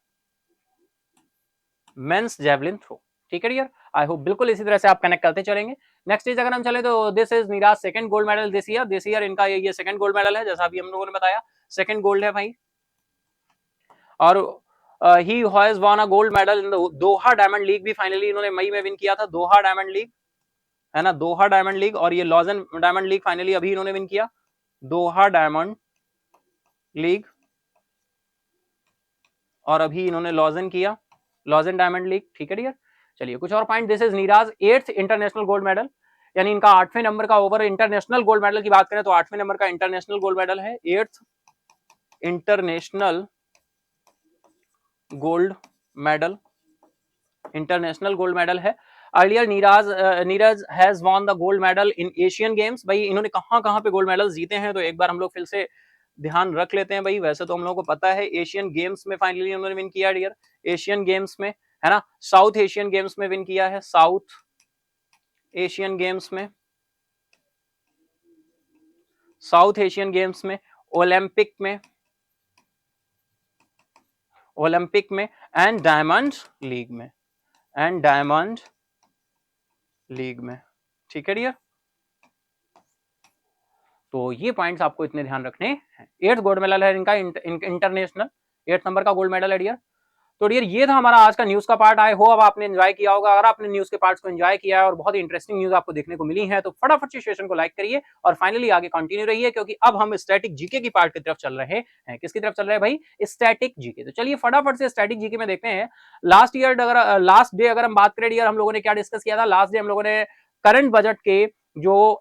मेंस जेवलिन थ्रो। ठीक है डियर, आई होप बिल्कुल इसी तरह से आप कनेक्ट करते चलेंगे। नेक्स्ट चीज अगर हम चले तो this is Neeraj second gold medal this year इनका ये सेकंड गोल्ड मेडल है, जैसा अभी हम लोगों ने बताया सेकंड गोल्ड है भाई। और he has won a gold medal in the Doha diamond league भी फाइनली इन्होंने मई में विन किया था, दोहा डायमंड लीग, है ना, दोहा डायमंड लीग। और ये लॉज़ेन डायमंड लीग फाइनली अभी इन्होंने विन किया, दोहा डायमंड लीग, और अभी इन्होंने लॉज़ेन किया, लॉज़ेन डायमंड लीग। ठीक है डियर, चलिए कुछ और point. This is Neeraj 8th international gold medal, यानी इनका 8वें नंबर का ओवर इंटरनेशनल गोल्ड मेडल की बात करें तो 8वें नंबर का इंटरनेशनल गोल्ड मेडल है, 8th international gold medal, international gold medal है। Earlier Neeraj has won the gold medal in Asian Games. भाई इन्होंने कहां कहां पे गोल्ड मेडल जीते हैं तो एक बार हम लोग फिर से ध्यान रख लेते हैं भाई। वैसे तो हम लोगों को पता है एशियन गेम्स में फाइनली उन्होंने विन किया डियर, एशियन गेम्स में, है ना, साउथ एशियन गेम्स में विन किया है, साउथ एशियन गेम्स में, साउथ एशियन गेम्स में, ओलंपिक में, ओलंपिक में, एंड डायमंड लीग में, एंड डायमंड लीग में। ठीक है डियर, तो ये पॉइंट्स आपको इतने ध्यान रखने हैं। 8th गोल्ड मेडल है इनका इंटरनेशनल, 8th नंबर का गोल्ड मेडल है डियर। तो डियर ये था हमारा आज का न्यूज का पार्ट। आई होप अब आपने एंजॉय किया होगा। अगर आपने न्यूज के पार्ट्स को एंजॉय किया है और बहुत ही इंटरेस्टिंग न्यूज आपको देखने को मिली है तो फटाफट से सेशन को लाइक करिए और फाइनली आगे कंटिन्यू रहिए, क्योंकि अब हम स्टैटिक जीके की पार्ट की तरफ चल रहे हैं। किसकी तरफ चल रहे हैं भाई? Static GK. तो चलिए फटाफट से स्टैटिक जीके में देखते हैं। लास्ट डे अगर हम बात करें डियर, हम लोगों ने क्या डिस्कस किया था? लास्ट डे हम लोगों ने करंट बजट के जो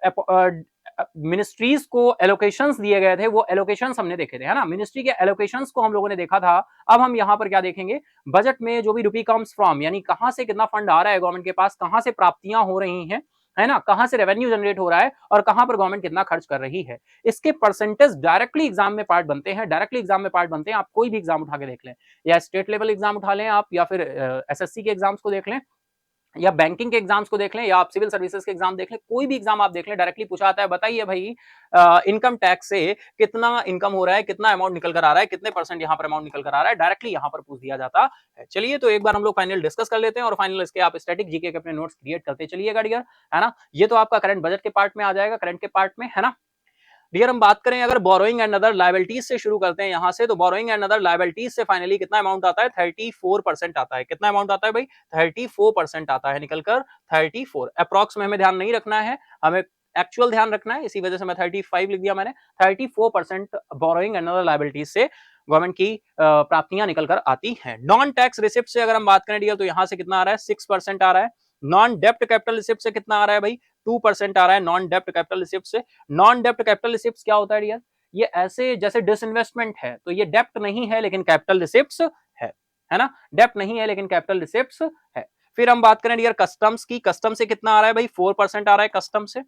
मिनिस्ट्रीज को एलोकेशंस दिए गए थे वो एलोकेशंस हमने देखे थे, है ना, मिनिस्ट्री के एलोकेशंस को हम लोगों ने देखा था। अब हम यहाँ पर क्या देखेंगे? बजट में जो भी रुपी कम्स फ्रॉम, यानी कहां से कितना फंड आ रहा है गवर्नमेंट के पास, कहां से प्राप्तियां हो रही हैं, है ना, कहां से रेवेन्यू जनरेट हो रहा है और कहां पर गवर्नमेंट कितना खर्च कर रही है, इसके परसेंटेज डायरेक्टली एग्जाम में पार्ट बनते हैं, डायरेक्टली एग्जाम में पार्ट बनते हैं। आप कोई भी एग्जाम उठा के देख लें, या स्टेट लेवल एग्जाम उठा लें आप, या फिर एसएससी के एग्जाम्स को देख लें, या बैंकिंग के एग्जाम्स को देख लें, या आप सिविल सर्विसेज के एग्जाम देख लें, कोई भी एग्जाम आप देख लें, डायरेक्टली पूछा आता है बताइए भाई इनकम टैक्स से कितना इनकम हो रहा है, कितना अमाउंट निकल कर आ रहा है, कितने परसेंट यहाँ पर अमाउंट निकल कर आ रहा है, डायरेक्टली यहाँ पर पूछ दिया जाता है। चलिए तो एक बार हम लोग फाइनल डिस्कस कर लेते हैं और फाइनल इसके आप स्टैटिक जीके के अपने नोट्स क्रिएट करते चलिएगा डियर, है ना। ये तो आपका करंट बजट के पार्ट में आ जाएगा, करंट के पार्ट में, है ना। डियर हम बात करें अगर बोरोइंग एंड अदर लायबिलिटीज से शुरू करते हैं यहां से, तो बोरोइंग एंड अदर लायबिलिटीज से फाइनली कितना अमाउंट आता है? 34% आता है। कितना अमाउंट आता है भाई? 34% आता है निकलकर, 34। अप्रॉक्स में हमें ध्यान नहीं रखना है, हमें एक्चुअल ध्यान रखना है, इसी वजह से मैं 35 लिख दिया मैंने। 34% बोरोइंग एंड अदर लायबिलिटीज से गवर्नमेंट की प्राप्तियां निकल कर आती हैं। नॉन टैक्स रिसिप्ट से अगर हम बात करें डियर, तो यहां से कितना आ रहा है? 6% आ रहा है। नॉन डेप्ट कैपिटल रिसिप्ट से कितना आ रहा है भाई? 2% आ रहा है नॉन डेप्ट कैपिटल रिसिप्ट से। नॉन डेप्ट कैपिटल रिसिप्ट क्या होता है डियर? ये ऐसे जैसे डिसइन्वेस्टमेंट है, तो ये डेप्ट नहीं है लेकिन कैपिटल रिसिप्ट्स है ना, डेप्ट नहीं है लेकिन कैपिटल रिसिप्ट्स है। फिर हम बात करें डियर कस्टम्स की, कस्टम से कितना आ रहा है भाई? 4% आ रहा है कस्टम से।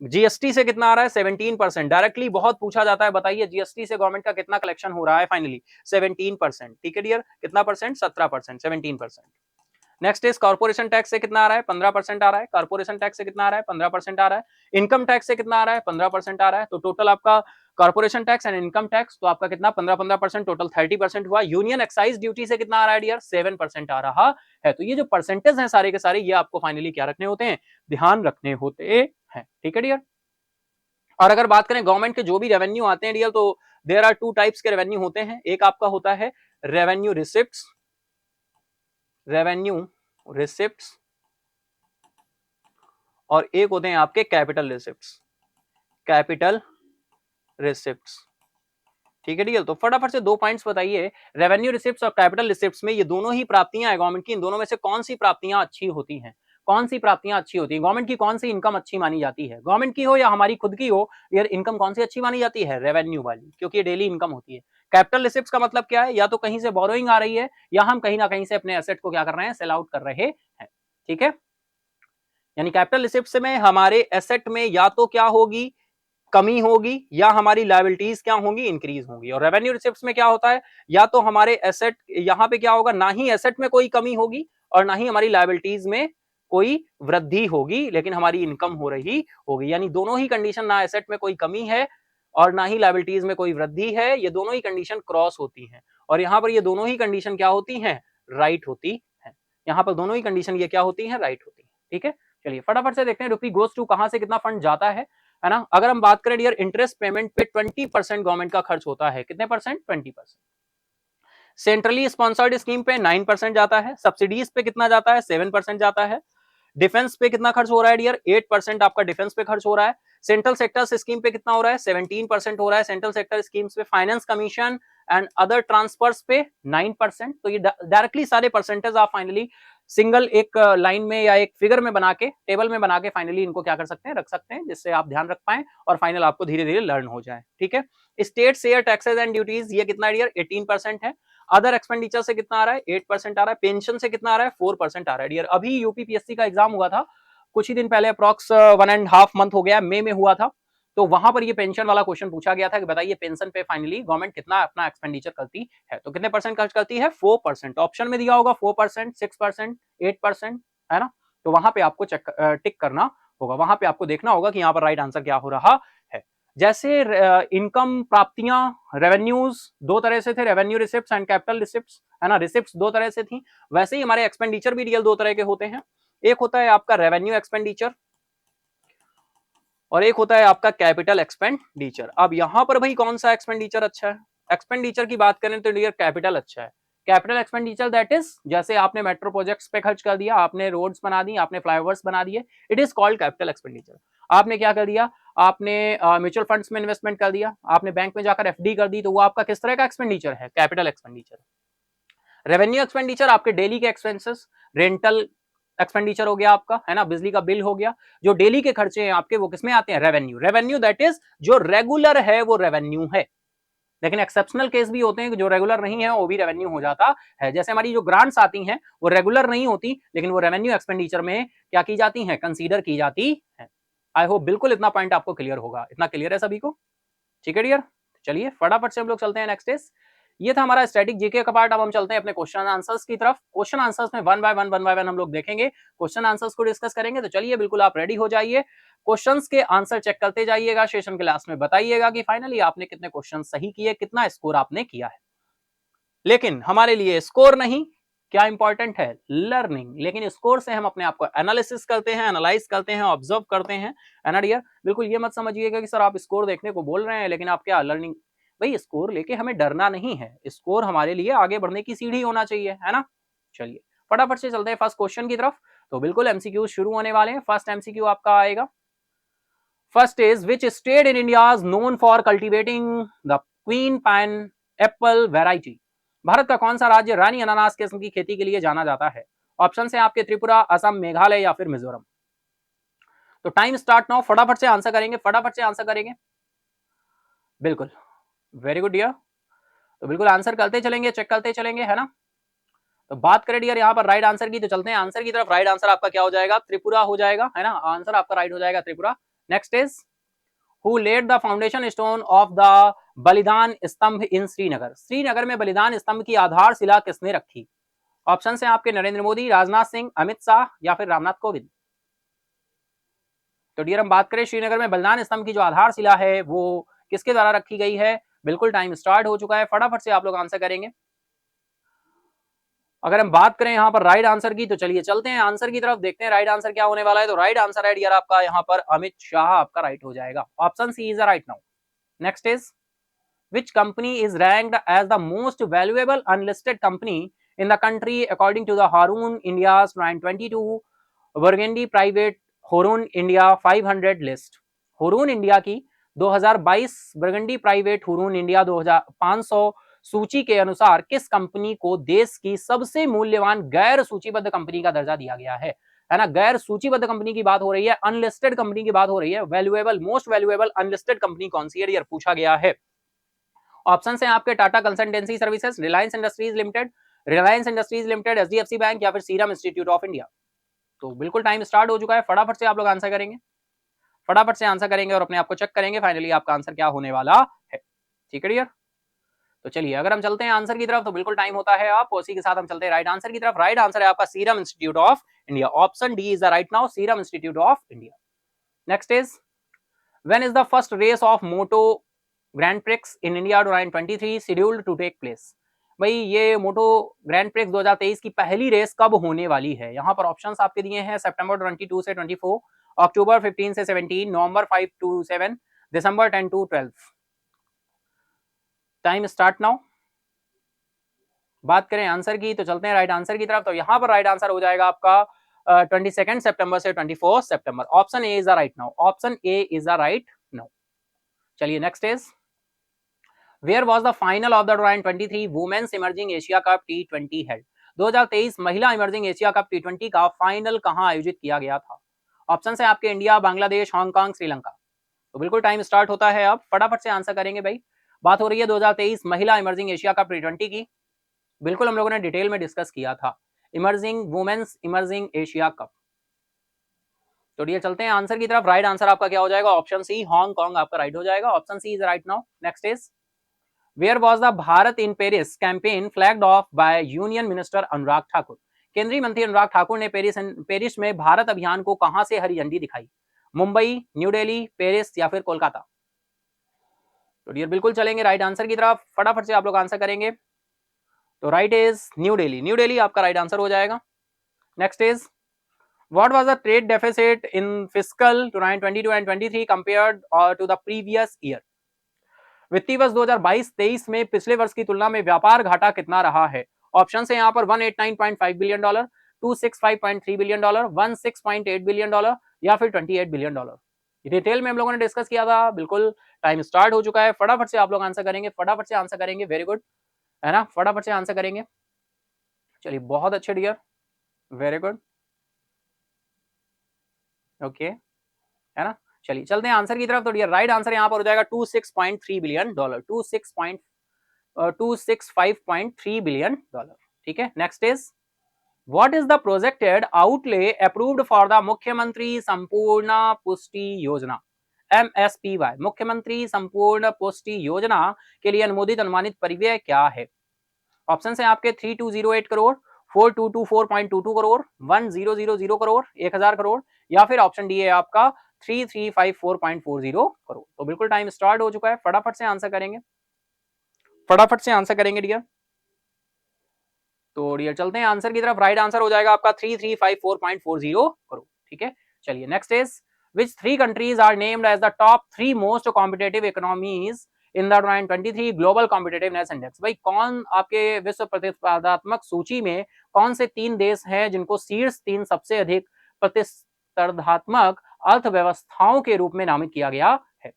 जीएसटी से कितना आ रहा है? 17%। डायरेक्टली बहुत पूछा जाता है, बताइए जीएसटी से गवर्नमेंट का कितना कलेक्शन हो रहा है? फाइनली 17%। ठीक है डियर, कितना percent? 17%, 17%। Next is corporation tax से कितना आ रहा है? 15% आ रहा है। कॉर्पोरेशन टैक्स से कितना आ रहा है? 15% आ रहा है। इनकम टैक्स से कितना आ रहा है? 15% आ रहा है। तो टोटल आपका corporation tax and income tax तो आपका कितना? 15% टोटल 30% हुआ। यूनियन एक्साइज ड्यूटी से कितना आ रहा है डियर? 7% आ रहा है। तो ये जो परसेंटेज है सारे के सारे, ये आपको फाइनली क्या रखने होते हैं? ध्यान रखने होते हैं। ठीक है डियर। और अगर बात करें गवर्नमेंट के जो भी रेवेन्यू आते हैं डियर, तो देयर आर टू टाइप्स के रेवेन्यू होते हैं। एक आपका होता है रेवेन्यू रिसिप्ट्स, रेवेन्यू रिसिप्ट्स, और एक होते हैं आपके कैपिटल रिसिप्ट्स, कैपिटल रिसिप्ट्स। ठीक है डियर, तो फटाफट से दो पॉइंट्स बताइए, रेवेन्यू रिसिप्ट्स और कैपिटल रिसिप्ट्स में ये दोनों ही प्राप्तियां है गवर्नमेंट की, इन दोनों में से कौन सी प्राप्तियां अच्छी होती हैं? कौन सी प्राप्तियां अच्छी होती है? गवर्नमेंट की कौन सी इनकम अच्छी मानी जाती है? गवर्नमेंट की हो या हमारी खुद की हो, यार इनकम कौन सी अच्छी मानी जाती है? रेवेन्यू वाली, क्योंकि ये डेली इनकम होती है। कैपिटल रिसिप्ट्स का मतलब क्या है? या तो कहीं से बोरोइंग आ रही है, या हम कहीं ना कहीं से अपने एसेट को क्या कर रहे हैं? सेल आउट कर रहे हैं। ठीक है, यानी कैपिटल रिसिप्ट्स में हमारे एसेट में या तो क्या होगी? कमी होगी या हमारी लायबिलिटीज क्या होंगी, इंक्रीज होंगी। और रेवेन्यू रिसिप्ट्स में क्या होता है, या तो हमारे एसेट, यहां पे क्या होगा, ना ही एसेट में कोई कमी होगी और ना ही हमारी लायबिलिटीज में कोई वृद्धि होगी, लेकिन हमारी इनकम हो रही होगी। यानी दोनों ही कंडीशन, ना एसेट में कोई कमी है और ना ही लायबिलिटीज में कोई वृद्धि है, ये दोनों ही कंडीशन क्रॉस होती हैं। और यहां पर ये दोनों ही कंडीशन क्या होती हैं, राइट होती है। यहां पर दोनों ही कंडीशन ये क्या होती है, राइट होती है। ठीक है, चलिए फटाफट से देखते हैं रुपी गोज टू कहां से कितना फंड जाता है ना। अगर हम बात करें डियर, इंटरेस्ट पेमेंट पे 20% गवर्नमेंट का खर्च होता है। कितने परसेंट, 20%। सेंट्रली स्पॉन्सर्ड स्कीम पे 9% जाता है। सब्सिडीज पे कितना जाता है, 7% जाता है। डिफेंस पे कितना खर्च हो रहा है डियर, 8% आपका डिफेंस पे खर्च हो रहा है। सेंट्रल सेक्टर स्कीम पे कितना हो रहा है, 17% हो रहा है सेंट्रल सेक्टर स्कीम्स पे। Finance commission and other transfers पे 9%। तो ये डायरेक्टली सारे परसेंटेज आप फाइनली सिंगल एक लाइन में या एक फिगर में बना के, टेबल में बना के फाइनली इनको क्या कर सकते हैं, रख सकते हैं, जिससे आप ध्यान रख पाए और फाइनल आपको धीरे धीरे लर्न हो जाए। ठीक है, state share taxes and duties ये कितना डियर, 18% है। अदर एक्सपेंडिचर से कितना आ रहा है, 8% आ रहा है। पेंशन से कितना आ रहा है, 4% आ रहा है डियर। अभी यूपीपीएससी का एग्जाम हुआ था कुछ ही दिन पहले, अप्रॉक्स 1.5 मंथ हो गया, मई में हुआ था। तो वहां पर ये पेंशन वाला क्वेश्चन पूछा गया था कि बताइए पेंशन पे फाइनली गवर्नमेंट कितना अपना एक्सपेंडिचर करती है। तो कितने परसेंट खर्च करती है, 4%। ऑप्शन में दिया होगा 4%, 6%, 8%, है ना। तो वहां पे आपको टिक करना होगा, वहां पे आपको देखना होगा कि यहाँ पर राइट आंसर क्या हो रहा है। जैसे इनकम प्राप्तियां, रेवेन्यूज दो तरह से थे, revenue receipts and capital receipts, है ना। रिसिप्ट्स दो तरह से थी, वैसे ही हमारे एक्सपेंडिचर भी रियल दो तरह के होते हैं। एक होता है आपका रेवेन्यू एक्सपेंडिचर और एक होता है आपका कैपिटल एक्सपेंडिचर। अब यहां पर भाई कौन सा एक्सपेंडिचर अच्छा है, एक्सपेंडिचर की बात करें तो डियर कैपिटल अच्छा है। कैपिटल एक्सपेंडिचर दैट इज, जैसे आपने मेट्रो प्रोजेक्ट्स पे खर्च कर दिया, आपने रोड्स बना दी, आपने फ्लाईओवर्स बना दिए, it is called capital expenditure. आपने क्या कर दिया, आपने म्यूचुअल फंड्स में इन्वेस्टमेंट कर दिया, आपने बैंक में जाकर एफडी कर दी, तो वो आपका किस तरह का एक्सपेंडिचर है, कैपिटल एक्सपेंडिचर। रेवेन्यू एक्सपेंडिचर आपके डेली के एक्सपेंसेस, रेंटल एक्सपेंडिचर हो गया आपका, है ना, बिजली का बिल हो गया, जो डेली के खर्चे हैं आपके वो किसमें आते हैं, रेवेन्यू। रेवेन्यू दैट इज जो रेगुलर है वो रेवेन्यू है, लेकिन एक्सेप्शनल केस भी होते हैं कि जो रेगुलर नहीं है वो भी रेवेन्यू हो जाता है। जैसे हमारी जो ग्रांट्स आती हैं वो रेगुलर नहीं होती, लेकिन वो रेवेन्यू एक्सपेंडिचर में क्या की जाती हैं, कंसीडर की जाती है। आई होप बिल्कुल इतना पॉइंट आपको क्लियर होगा। इतना क्लियर है सभी को, ठीक है डियर। चलिए फटाफट से हम लोग चलते हैं नेक्स्ट इज, ये था हमारा स्टैटिक जीके का पार्ट। अब हम चलते हैं अपने क्वेश्चन आंसर्स की तरफ। क्वेश्चन आंसर्स में वन बाय वन हम लोग देखेंगे, क्वेश्चन आंसर्स को डिस्कस करेंगे। तो चलिए बिल्कुल आप रेडी हो जाइए, क्वेश्चंस के आंसर चेक करते जाइएगा, सेशन के लास्ट में बताइएगा कि फाइनली आपने कितने क्वेश्चन सही किए, कितना स्कोर आपने किया है। लेकिन हमारे लिए स्कोर नहीं, क्या इंपॉर्टेंट है, लर्निंग। लेकिन स्कोर से हम अपने आप को एनालिसिस करते हैं, एनालाइज करते हैं, ऑब्जर्व करते हैं, है ना डियर। बिल्कुल ये मत समझिएगा कि सर आप स्कोर देखने को बोल रहे हैं लेकिन आप क्या लर्निंग, भाई स्कोर लेके हमें डरना नहीं है, स्कोर हमारे लिए आगे बढ़ने की सीढ़ी होना चाहिए, है ना। चलिए फटाफट से चलते हैं फर्स्ट क्वेश्चन की तरफ। तो बिल्कुल एमसीक्यू शुरू होने वाले हैं। फर्स्ट एमसीक्यू आपका आएगा, first is which state in India is known for cultivating the queen pine Apple variety. Bharat का कौन सा राज्य रानी अनानास किस्म की खेती के लिए जाना जाता है। ऑप्शन है आपके त्रिपुरा, असम, मेघालय या फिर मिजोरम। तो टाइम स्टार्ट नाउ, फटाफट से आंसर करेंगे, फटाफट से आंसर करेंगे। बिल्कुल वेरी गुड डियर, तो बिल्कुल आंसर करते चलेंगे, चेक करते चलेंगे, है ना। तो बात करें डियर यहाँ पर राइट आंसर की, तो चलते हैं आंसर की तरफ। राइट आंसर आपका क्या हो जाएगा, त्रिपुरा हो जाएगा, है ना। आंसर आपका राइट हो जाएगा Tripura. Next is who laid the foundation stone of the Balidan Stambh इन श्रीनगर। श्रीनगर में बलिदान स्तंभ की आधारशिला किसने रखी। ऑप्शन है आपके नरेंद्र मोदी, राजनाथ सिंह, अमित शाह या फिर रामनाथ कोविंद। तो डियर हम बात करें श्रीनगर में बलिदान स्तंभ की जो आधारशिला है वो किसके द्वारा रखी गई है। बिल्कुल टाइम स्टार्ट हो चुका है, फटाफट से आप लोग आंसर करेंगे। अगर हम बात करें यहाँ पर राइट आंसर की, तो चलिए चलते हैं आंसर की तरफ, देखते हैं राइट आंसर क्या होने वाला है। तो राइट आंसर है डियर आपका यहाँ पर अमित शाह आपका राइट हो जाएगा। Option C is right now. Next is which company is ranked as the most valuable unlisted company in the country according to the Hurun India's 2022 Burgundy Private Hurun India 500 list। Hurun India की 2022 बर्गंडी प्राइवेट हुरून इंडिया 2500 सूची के अनुसार किस कंपनी को देश की सबसे मूल्यवान गैर सूचीबद्ध कंपनी का दर्जा दिया गया है ना। गैर सूचीबद्ध कंपनी की बात हो रही है, अनलिस्टेड कंपनी की बात हो रही है। Valuable, most valuable unlisted company कौन सी है यार, पूछा गया है। ऑप्शन है आपके Tata consultancy services, Reliance industries limited, Reliance industries limited, HDFC bank या फिर सीरम इंस्टीट्यूट ऑफ इंडिया। तो बिल्कुल टाइम स्टार्ट हो चुका है, फटाफट से आप लोग आंसर करेंगे। फटाफट से आंसर करेंगे और अपने आप को चेक करेंगे फाइनली आपका आंसर क्या होने वाला है। ठीक है डियर, तो चलिए अगर हम चलते हैं आंसर की तरफ तो बिल्कुल टाइम होता है आप, उसी के साथ हम चलते हैं राइट आंसर की तरफ। राइट आंसर है आपका Serum Institute of India, option D is the right now, Serum Institute of India. Next is when is the first race of Moto Grand Prix in India 2023 scheduled to take place. भाई ये मोटो ग्रैंड प्रिक्स 2023 की पहली रेस कब होने वाली है? यहाँ पर ऑप्शंस आपके दिए हैं सितंबर 22 से 24, अक्टूबर 15 से 17, November 5 to 7, December 10 to 12। Time start now. बात करें आंसर की तो चलते हैं राइट आंसर की तरफ। तो यहाँ पर राइट आंसर हो जाएगा आपका 22 सितंबर से 24 सितंबर। Option A is the right now, option A is the right now. चलिए next is where was the final of the 2023 women's emerging Asia Cup T20 held. 2023 महिला इमर्जिंग एशिया कप T20 का फाइनल कहां आयोजित किया गया था? ऑप्शन है आपके इंडिया, बांग्लादेश, हांगकांग, श्रीलंका। तो बिल्कुल टाइम स्टार्ट होता है, अब फटाफट से आंसर करेंगे भाई। बात हो रही है 2023 महिला इमर्जिंग एशिया कप T20 की, बिल्कुल हम लोगों ने डिटेल में डिस्कस किया था, emerging women's emerging Asia cup. तो डियर चलते हैं आंसर की तरफ। राइट आंसर आपका क्या हो जाएगा? ऑप्शन सी, हांगकांग आपका राइट हो जाएगा। Option C is right now. Next is where was the Bharat in Paris campaign flagged off by union minister Anurag Thakur. केंद्रीय मंत्री अनुराग ठाकुर ने पेरिस में भारत अभियान को कहां से हरी झंडी दिखाई? मुंबई, न्यू दिल्ली, पेरिस या फिर कोलकाता? तो डियर बिल्कुल चलेंगे राइट आंसर की तरफ, फटाफट से आप लोग आंसर करेंगे। तो राइट इज न्यू दिल्ली, न्यू दिल्ली आपका राइट आंसर हो जाएगा। Next is what was the trade deficit in fiscal 2022 and 23 compared to the previous year. वित्तीय वर्ष 2022-23 में पिछले वर्ष की तुलना में व्यापार घाटा कितना रहा है? ऑप्शन है यहाँ पर 189.5 billion dollar, 265.3 billion dollar, 16.8 billion dollar या फिर 28 बिलियन डॉलर। डिटेल में हम लोगों ने डिस्कस किया था। बिल्कुल टाइम स्टार्ट हो चुका है, फटाफट से आप लोग आंसर करेंगे, फटाफट से आंसर करेंगे। वेरी गुड, है ना, फटाफट से आंसर करेंगे। चलिए बहुत अच्छे डियर, वेरी गुड, ओके, है ना। चलिए चलते हैं आंसर की तरफ। तो डियर राइट आंसर यहाँ पर हो जाएगा 26.3 बिलियन डॉलर, 265.3 बिलियन डॉलर। ठीक है, next is what is the projected outlay approved for the मुख्यमंत्री संपूर्ण पुष्टि योजना, MSPY। मुख्यमंत्री संपूर्ण पुष्टि योजना के लिए अनुमोदित अनुमानित परिव्यय क्या है? ऑप्शन है आपके 3208 करोड़, 4224.22 करोड़, 1000 करोड़, 1000 करोड़ या फिर ऑप्शन डी है आपका 3354.40 करोड़। तो बिल्कुल टाइम स्टार्ट हो चुका है, फटाफट से आंसर करेंगे, फटाफट से आंसर करेंगे डियर। तो डियर चलते हैं आंसर की तरफ। राइट आंसर हो जाएगा आपका 3354.40 करोड़। ठीक है, चलिए next is which three countries are named as the top 3 most competitive economies in the 2023 global competitiveness index। भाई कौन आपके विश्व प्रतिस्पर्धात्मक सूची में कौन से 3 देश हैं जिनको शीर्ष 3 सबसे अधिक प्रतिस्पर्धात्मक अर्थव्यवस्थाओं के रूप में नामित किया गया है?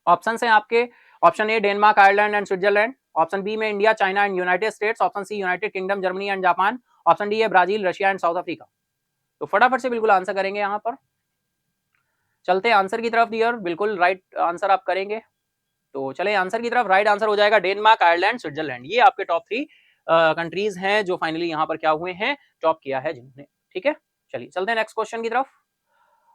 ऑप्शन है आपके, option A Denmark, Ireland and Switzerland, option B में India, China and United States, option C United Kingdom, Germany and Japan, option D है Brazil, Russia and South Africa. तो फटाफट से बिल्कुल आंसर करेंगे यहाँ पर। चलते हैं आंसर की तरफ डियर, बिल्कुल राइट आंसर आप करेंगे। तो चले आंसर की तरफ। राइट आंसर हो जाएगा डेनमार्क, आयरलैंड, स्विट्जरलैंड। ये आपके टॉप 3 कंट्रीज हैं जो फाइनली यहाँ पर क्या हुए हैं, टॉप किया है जिन्होंने। ठीक है, चलिए चलते हैं नेक्स्ट क्वेश्चन की तरफ।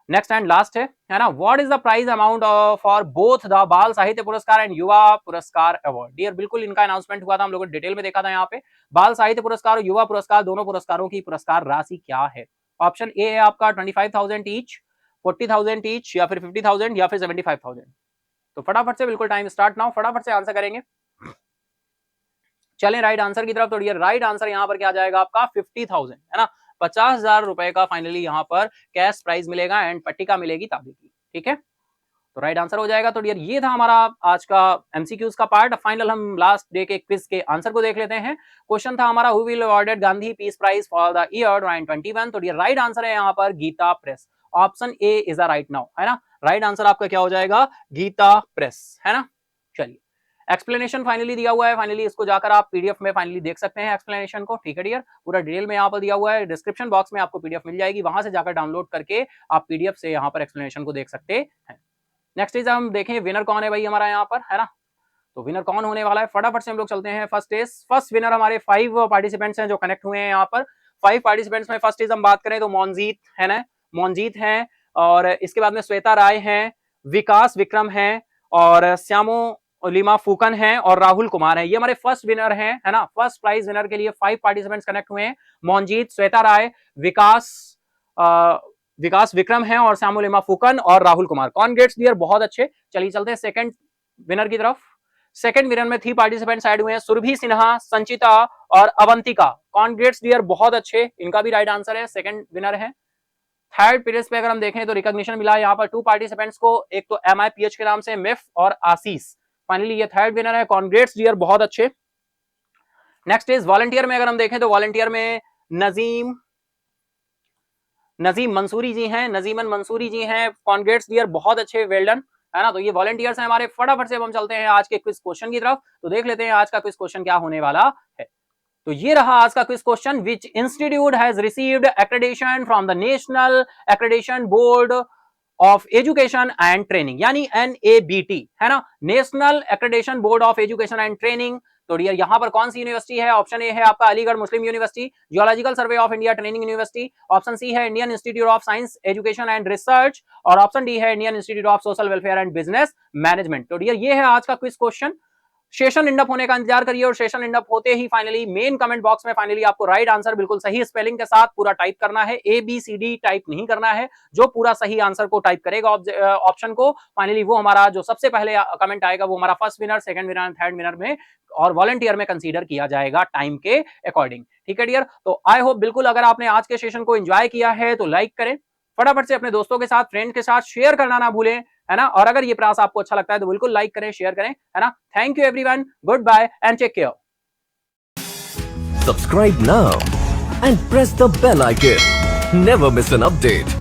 नेक्स्ट एंड लास्ट है ना, what is the prize amount for both the Bal Sahitya पुरस्कार एंड युवा पुरस्कार अवार्ड। डियर बिल्कुल इनका अनाउंसमेंट हुआ था, हम लोगों ने डिटेल में देखा था। यहाँ पे बाल साहित्य पुरस्कार और युवा पुरस्कार दोनों पुरस्कारों की पुरस्कार राशि क्या है? ऑप्शन ए है आपका 25,000 ईच, 40,000 ईच या फिर 50,000 या फिर 75,000। तो फटाफट से बिल्कुल टाइम स्टार्ट नाउ, फटाफट से आंसर करेंगे। चलें राइट आंसर की तरफ। तो डियर राइट आंसर यहाँ पर क्या जाएगा आपका 50,000, है ना, 50,000 रुपए का फाइनली यहाँ पर कैश प्राइज मिलेगा एंड पट्टिका मिलेगी तांबे की। ठीक है, तो राइट आंसर हो जाएगा। तो डियर ये था हमारा आज का एमसीक्यूज का पार्ट। फाइनल हम लास्ट डे के क्विज के आंसर को देख लेते हैं। क्वेश्चन था हमारा who will awarded Gandhi peace prize for the year 2021। तो डियर राइट आंसर है यहाँ पर Gita Press, option A is a right now, है ना। राइट आंसर आपका क्या हो जाएगा? गीता प्रेस, है ना। चलिए एक्सप्लेनेशन फाइनली दिया हुआ है, फाइनली इसको जाकर आप पीडीएफ में फाइनली देख सकते हैं एक्सप्लेनेशन को। ठीक है डियर, पूरा डिटेल में यहाँ पर दिया हुआ है, डिस्क्रिप्शन बॉक्स में आपको पीडीएफ मिल जाएगी, वहां से जाकर डाउनलोड करके आप पीडीएफ से यहाँ पर एक्सप्लेनेशन को देख सकते हैं। नेक्स्ट इज हम देखें विनर कौन है भाई हमारा यहाँ पर, है ना। तो विनर कौन होने वाला है, फटाफट से हम लोग चलते हैं। फर्स्ट विनर हमारे 5 पार्टिसिपेंट्स हैं जो कनेक्ट हुए हैं यहाँ पर। 5 पार्टिसिपेंट्स में फर्स्ट इज हम बात करें तो मोनजीत है ना, मोनजीत है, और इसके बाद में श्वेता राय हैं, विकास विक्रम हैं और श्यामो लिमा फूकन हैं और राहुल कुमार हैं। ये हमारे फर्स्ट विनर हैं, है ना। फर्स्ट प्राइज विनर के लिए 5 पार्टिसिपेंट्स कनेक्ट हुए हैं। मोहनजीत, श्वेता राय, विकास विक्रम हैं और श्यामो लिमा फूकन और राहुल कुमार। कॉन्ग्रेट्स डियर, बहुत अच्छे। चलिए चलते हैं सेकंड विनर की तरफ। सेकंड विनर में 3 पार्टिसिपेंट्स ऐड हुए हैं, सुरभि सिन्हा, संचिता और अवंतिका। कॉन्ग्रेट्स डियर, बहुत अच्छे। इनका भी राइट आंसर है, सेकंड विनर है। थर्ड पीरियड पे अगर हम देखें तो रिकॉग्निशन मिला है यहाँ पर 2 पार्टिसिपेंट्स को, एक तो MIPH के नाम से मिफ और आशीष। फाइनली ये थर्ड विनर है। कॉन्ग्रेट्स डियर, बहुत अच्छे। नेक्स्ट इज वॉलंटियर में अगर हम देखें तो वॉलंटियर में नजीम मंसूरी जी हैं, नजीमन मंसूरी जी हैं। कॉन्ग्रेट्स डियर, बहुत अच्छे, वेल डन, है ना। तो ये वॉलंटियर्स हैं हमारे। फटाफट से हम चलते हैं आज के क्विज क्वेश्चन की तरफ। तो देख लेते हैं आज का क्विज क्वेश्चन क्या होने वाला है। तो ये रहा आज का quiz question. Which institute has received accreditation from the national accreditation board of education and training, यानी NABT, है ना, national accreditation board of education and training. तो डियर यहाँ पर कौन सी यूनिवर्सिटी है? ऑप्शन ए है आपका Aligarh Muslim University, Geological Survey of India Training University. Option C है Indian Institute of Science Education and Research और ऑप्शन डी है Indian Institute of Social Welfare and Business Management. तो डियर ये है आज का क्विज क्वेश्चन। सेशन इंडअप होने का इंतजार करिए और सेशन इंडअप होते ही फाइनली मेन कमेंट बॉक्स में फाइनली आपको राइट आंसर बिल्कुल सही स्पेलिंग के साथ पूरा टाइप करना है। ABCD टाइप नहीं करना है। जो पूरा सही आंसर को टाइप करेगा ऑप्शन को, फाइनली वो हमारा जो सबसे पहले कमेंट आएगा वो हमारा first winner, second winner, third winner में और वॉलंटियर में कंसीडर किया जाएगा टाइम के अकॉर्डिंग। ठीक है डियर। तो आई होप बिल्कुल अगर आपने आज के सेशन को एंजॉय किया है तो लाइक करें, फटाफट से अपने दोस्तों के साथ, फ्रेंड के साथ शेयर करना ना भूलें, है ना। और अगर ये प्रयास आपको अच्छा लगता है तो बिल्कुल लाइक करें, शेयर करें, है ना। Thank you everyone, goodbye and take care. Subscribe now and press the bell icon. Never miss an update.